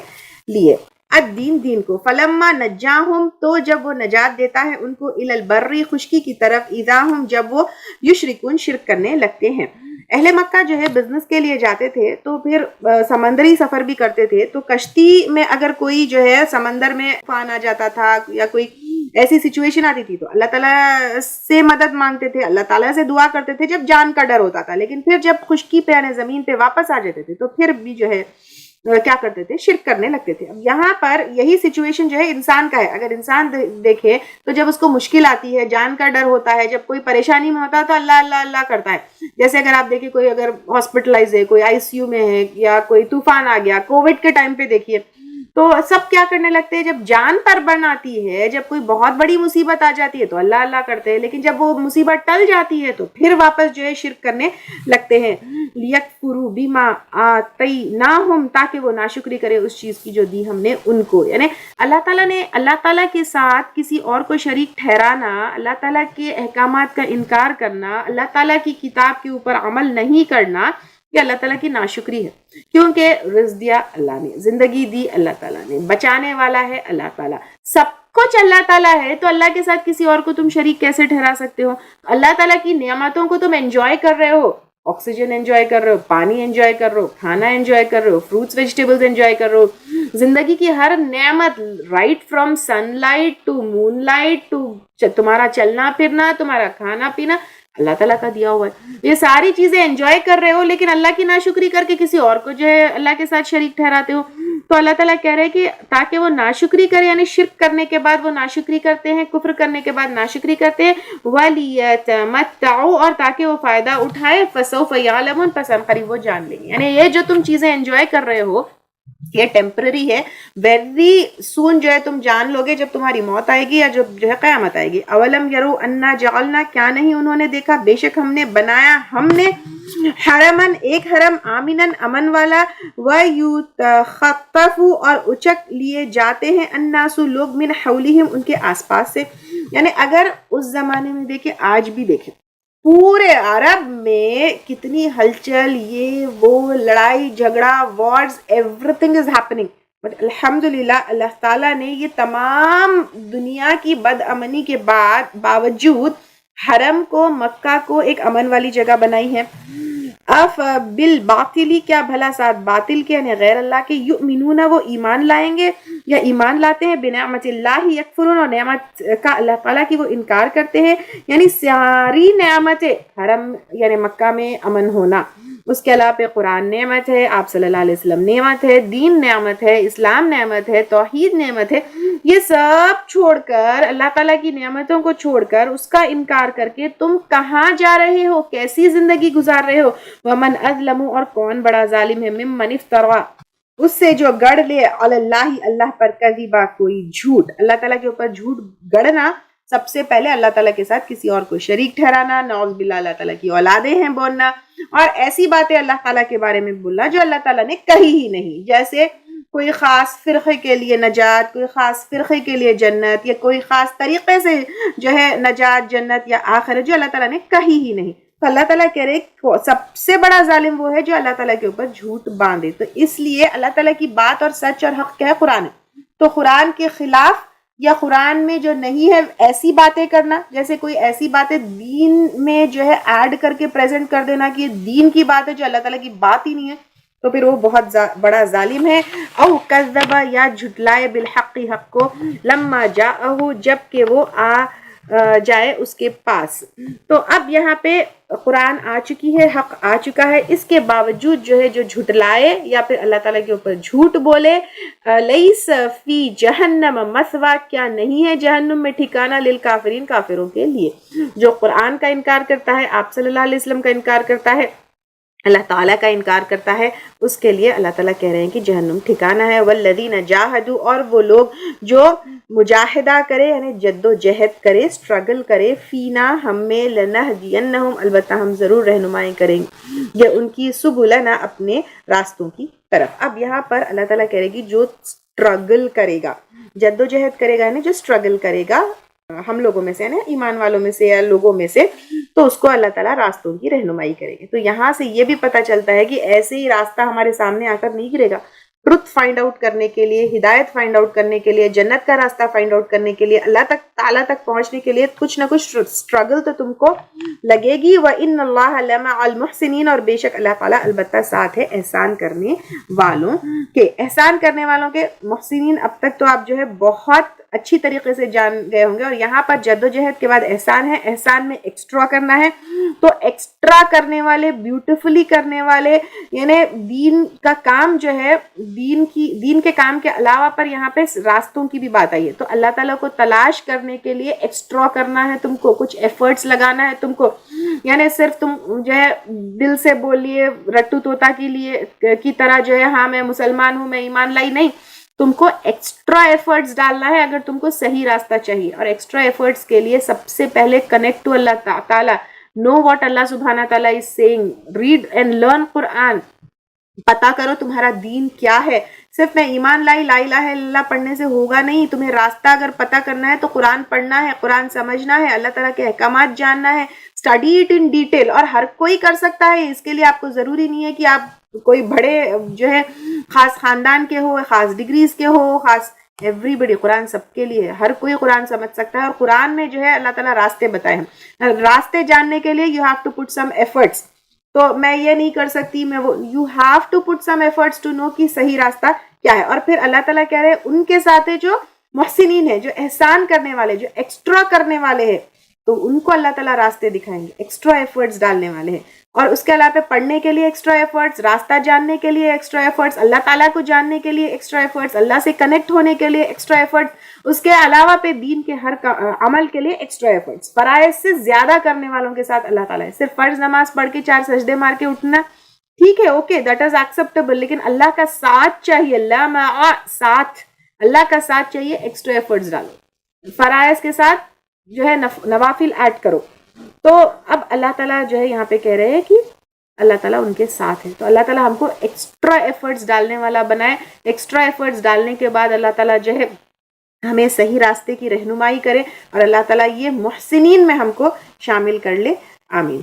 B: لیے, الدین, دین کو. فلما نجاہم, تو جب وہ نجات دیتا ہے ان کو, الی البر, خشکی کی طرف, اذا ہم, جب وہ یشرکون, شرک کرنے لگتے ہیں. اہل مکہ جو ہے بزنس کے لیے جاتے تھے, تو پھر سمندری سفر بھی کرتے تھے, تو کشتی میں اگر کوئی جو ہے سمندر میں طوفان آ جاتا تھا یا کوئی ایسی سچویشن آتی تھی, تو اللہ تعالیٰ سے مدد مانگتے تھے, اللہ تعالیٰ سے دعا کرتے تھے جب جان کا ڈر ہوتا تھا. لیکن پھر جب خشکی پہ, یعنی زمین پہ واپس آ جاتے تھے, تو پھر بھی جو ہے کیا کرتے تھے, شرک کرنے لگتے تھے. اب یہاں پر یہی سچویشن جو ہے انسان کا ہے. اگر انسان دیکھے تو جب اس کو مشکل آتی ہے, جان کا ڈر ہوتا ہے, جب کوئی پریشانی میں ہوتا ہے, تو اللہ اللہ اللہ کرتا ہے. جیسے اگر آپ دیکھیں کوئی اگر ہاسپٹلائز ہے, کوئی آئی سی یو میں ہے, یا کوئی طوفان آ گیا, کووڈ کے ٹائم پہ دیکھیے, تو سب کیا کرنے لگتے ہیں, جب جان پر بن آتی ہے, جب کوئی بہت بڑی مصیبت آ جاتی ہے, تو اللہ اللہ کرتے ہیں. لیکن جب وہ مصیبت ٹل جاتی ہے, تو پھر واپس جو ہے شرک کرنے لگتے ہیں. لیکفروا بما آتیناہم, تاکہ وہ ناشکری کرے اس چیز کی جو دی ہم نے ان کو. یعنی اللہ تعالیٰ کے ساتھ کسی اور کو شریک ٹھہرانا, اللہ تعالیٰ کے احکامات کا انکار کرنا, اللہ تعالیٰ کی کتاب کے اوپر عمل نہیں کرنا, یہ اللہ تعالیٰ کی ناشکری ہے، کیونکہ رزق دیا اللہ نے، زندگی دی اللہ تعالیٰ نے، بچانے والا ہے اللہ تعالیٰ، سب کچھ اللہ تعالیٰ ہے، تو اللہ کے ساتھ کسی اور کو تم شریک کیسے ٹھہرا سکتے ہو؟ اللہ تعالیٰ کی نعمتوں کو تم انجوائے کر رہے ہو، آکسیجن انجوائے کر رہے ہو، پانی انجوائے کر رہے ہو، کھانا انجوائے کر رہے ہو، فروٹس ویجیٹیبلز انجوائے کر رہے ہو، زندگی کی ہر نعمت، right from sunlight to moonlight to تمہارا چلنا پھرنا، تمہارا کھانا پینا، اللہ تعالیٰ کا دیا ہوا ہے، یہ ساری چیزیں انجوائے کر رہے ہو، لیکن اللہ کی ناشکری کر کے کسی اور کو جو ہے اللہ کے ساتھ شریک ٹھہراتے ہو. تو اللہ تعالیٰ کہہ رہے ہیں کہ تاکہ وہ ناشکری کرے، یعنی شرک کرنے کے بعد وہ ناشکری کرتے ہیں، کفر کرنے کے بعد ناشکری کرتے ہیں، وَلِيَتَمَتَّعُوا، اور تاکہ وہ فائدہ اٹھائے، فَسَوْفَ يَعْلَمُونَ، پس ان قریب وہ جان لیں گے. یعنی یہ جو تم چیزیں انجوائے کر رہے ہو یہ ٹیمپرری ہے، ویری سون جو ہے تم جان لو گے جب تمہاری موت آئے گی یا جب جو ہے قیامت آئے گی. اولم یرو انا جعلنا، کیا نہیں انہوں نے دیکھا، بے شک ہم نے بنایا، ہم نے حرمن، ایک حرم، آمنن، امن والا، وَيُتَخَطَّفُ، اور اچک لیے جاتے ہیں، الناس، لوگ، من حولہم، ان کے آس پاس سے. یعنی اگر اس زمانے میں دیکھیں، آج بھی دیکھیں، پورے عرب میں کتنی ہلچل، یہ وہ، لڑائی جھگڑا، wars, every thing is happening, but الحمدللہ اللہ تعالیٰ نے یہ تمام دنیا کی بد امنی کے باوجود حرم کو، مکہ کو ایک امن والی جگہ بنائی ہے. اف بالباطلی، کیا بھلا ساتھ باطل کے، یعنی غیر اللہ کے، یؤمنون، وہ ایمان لائیں گے یا ایمان لاتے ہیں، بنعمت اللہ یکفرون، اور نعمت کا اللہ تعالیٰ کی وہ انکار کرتے ہیں. یعنی ساری نعمتیں، حرم یعنی مکہ میں امن ہونا، اس کے علاوہ قرآن نعمت ہے، آپ صلی اللہ علیہ وسلم نعمت ہے، دین نعمت ہے، اسلام نعمت ہے، توحید نعمت ہے، یہ سب چھوڑ کر، اللہ تعالیٰ کی نعمتوں کو چھوڑ کر، اس کا انکار کر کے تم کہاں جا رہے ہو، کیسی زندگی گزار رہے ہو. ومن اظلم، اور کون بڑا ظالم ہے، ممن افترا، اس سے جو گڑ لے، علی اللہ، اللہ پر، کذبا، کوئی جھوٹ، اللہ تعالیٰ کے اوپر جھوٹ گڑنا، سب سے پہلے اللہ تعالیٰ کے ساتھ کسی اور کو شریک ٹھہرانا، نعوذ باللہ اللہ تعالیٰ کی اولادیں ہیں بولنا، اور ایسی باتیں اللہ تعالیٰ کے بارے میں بولنا جو اللہ تعالیٰ نے کہی ہی نہیں، جیسے کوئی خاص فرقے کے لیے نجات، کوئی خاص فرقے کے لیے جنت، یا کوئی خاص طریقے سے جو ہے نجات، جنت یا آخرت، جو اللہ تعالیٰ نے کہی ہی نہیں. تو اللہ تعالیٰ کہہ رہے سب سے بڑا ظالم وہ ہے جو اللہ تعالیٰ کے اوپر جھوٹ باندھے. تو اس لیے اللہ تعالیٰ کی بات اور سچ اور حق کیا ہے؟ قرآن ہے. تو قرآن کے خلاف یا قرآن میں جو نہیں ہے ایسی باتیں کرنا، جیسے کوئی ایسی باتیں دین میں جو ہے ایڈ کر کے پریزنٹ کر دینا کہ یہ دین کی بات ہے جو اللہ تعالیٰ کی بات ہی نہیں ہے، تو پھر وہ بہت بڑا ظالم ہے. او کذب، یا جھٹلائے، بالحق، حق کو، لما جاءہ، جب کہ وہ جائے اس کے پاس. تو اب یہاں پہ قرآن آ چکی ہے، حق آ چکا ہے، اس کے باوجود جو ہے جو جھٹلائے یا پھر اللہ تعالیٰ کے اوپر جھوٹ بولے، لیس فی جہنم مثوا، کیا نہیں ہے جہنم میں ٹھکانہ، للکافرین، کافروں کے لیے. جو قرآن کا انکار کرتا ہے، آپ صلی اللہ علیہ وسلم کا انکار کرتا ہے، اللہ تعالیٰ کا انکار کرتا ہے، اس کے لیے اللہ تعالیٰ کہہ رہے ہیں کہ جہنم ٹھکانہ ہے. والذین جاہدوا، اور وہ لوگ جو مجاہدہ کرے، یعنی جد و جہد کرے، اسٹرگل کرے، فینا، ہم میں، لنہدینہم، البتہ ہم ضرور رہنمائی کریں گے ان کی، سبلنا، اپنے راستوں کی طرف. اب یہاں پر اللہ تعالیٰ کہہ رہے کہ جو اسٹرگل کرے گا، جد و جہد کرے گا، یعنی جو اسٹرگل کرے گا ہم لوگوں میں سے، یعنی ایمان والوں میں سے یا لوگوں میں سے، تو اس کو اللہ تعالیٰ راستوں کی رہنمائی کرے گی. تو یہاں سے یہ بھی پتہ چلتا ہے کہ ایسے ہی راستہ ہمارے سامنے آ کر نہیں گرے گا. ٹروتھ فائنڈ آؤٹ کرنے کے لیے، ہدایت فائنڈ آؤٹ کرنے کے لیے، جنت کا راستہ فائنڈ آؤٹ کرنے کے لیے، اللہ تک تعالیٰ تک پہنچنے کے لیے کچھ نہ کچھ اسٹرگل تو تم کو لگے گی. وَإِنَّ اللَّهَ لَمَعَ الْمُحْسِنِينَ، اور بے شک اللہ تعالیٰ البتہ ساتھ ہے احسان کرنے والوں کے. احسان کرنے والوں کے، محسنین، اب تک تو آپ جو ہے بہت اچھی طریقے سے جان گئے ہوں گے. اور یہاں پر جد و جہد کے بعد احسان ہے، احسان میں ایکسٹرا کرنا ہے. تو ایکسٹرا کرنے والے، بیوٹیفلی کرنے والے، یعنی دین کا کام جو ہے، دین کے کام کے علاوہ پر یہاں پہ راستوں کی بھی بات آئی ہے. تو اللہ تعالیٰ کو تلاش کرنے کے لیے ایکسٹرا کرنا ہے تم کو، کچھ ایفرٹس لگانا ہے تم کو. یعنی صرف تم جو ہے دل سے بولیے رٹو طوطا کے لیے کی طرح جو ہے ہاں میں مسلمان ہوں، میں ایمان لائی، نہیں، تم کو ایکسٹرا ایفرٹس ڈالنا ہے اگر تم کو صحیح راستہ چاہیے. اور ایکسٹرا ایفرٹس کے لیے سب سے پہلے کنیکٹ ٹو اللہ تعالیٰ، نو واٹ اللہ سبحانہ تعالیٰ از سیئنگ، ریڈ اینڈ لرن قرآن، پتا کرو تمہارا دین کیا ہے. صرف میں ایمان لائی، لا الہ الا اللہ پڑھنے سے ہوگا نہیں. تمہیں راستہ اگر پتا کرنا ہے تو قرآن پڑھنا ہے، قرآن سمجھنا ہے، اللہ تعالیٰ کے احکامات جاننا ہے، اسٹڈی اٹ ان ڈیٹیل. اور ہر کوئی کر سکتا ہے, اس کے لیے آپ کو ضروری نہیں ہے کہ آپ کوئی بڑے جو ہے خاص خاندان کے ہو, خاص ڈگریز کے ہو, خاص ایوری بڈی. قرآن سب کے لیے, ہر کوئی قرآن سمجھ سکتا ہے. اور قرآن میں جو ہے اللہ تعالیٰ راستے بتائے ہیں. راستے جاننے کے لیے you have to put some efforts. تو میں یہ نہیں کر سکتی, میں وہ you have to put some efforts to know کہ صحیح راستہ کیا ہے. اور پھر اللہ تعالیٰ کہہ رہے ہیں ان کے ساتھ ہے جو محسنین ہیں, جو احسان کرنے والے, جو ایکسٹرا کرنے والے ہیں, تو ان کو اللہ تعالیٰ راستے دکھائیں گے, ایکسٹرا ایفرٹس ڈالنے والے ہیں. اور اس کے علاوہ پڑھنے کے لیے ایکسٹرا ایفرٹس, راستہ جاننے کے لیے ایکسٹرا ایفرٹس, اللہ تعالیٰ کو جاننے کے لیے ایکسٹرا ایفرٹس, اللہ سے کنیکٹ ہونے کے لیے ایکسٹرا ایفرٹس, اس کے علاوہ پہ دین کے ہر عمل کے لیے ایکسٹرا ایفرٹس. فرائض سے زیادہ کرنے والوں کے ساتھ اللہ تعالیٰ ہے. صرف فرض نماز پڑھ کے 4 سجدے مار کے اٹھنا ٹھیک ہے, اوکے, دیٹ از ایکسیپٹیبل, لیکن اللہ کا ساتھ چاہیے. اللہ مع ساتھ, اللہ کا ساتھ چاہیے. ایکسٹرا ایفرٹس ڈالو, فرائض کے ساتھ جو ہے نوافل ایڈ کرو. تو اب اللہ تعالیٰ جو ہے یہاں پہ کہہ رہے ہیں کہ اللہ تعالیٰ ان کے ساتھ ہے. تو اللہ تعالیٰ ہم کو ایکسٹرا ایفرٹس ڈالنے والا بنائے. ایکسٹرا ایفرٹس ڈالنے کے بعد اللہ تعالیٰ جو ہے ہمیں صحیح راستے کی رہنمائی کرے, اور اللہ تعالیٰ یہ محسنین میں ہم کو شامل کر لے. آمین.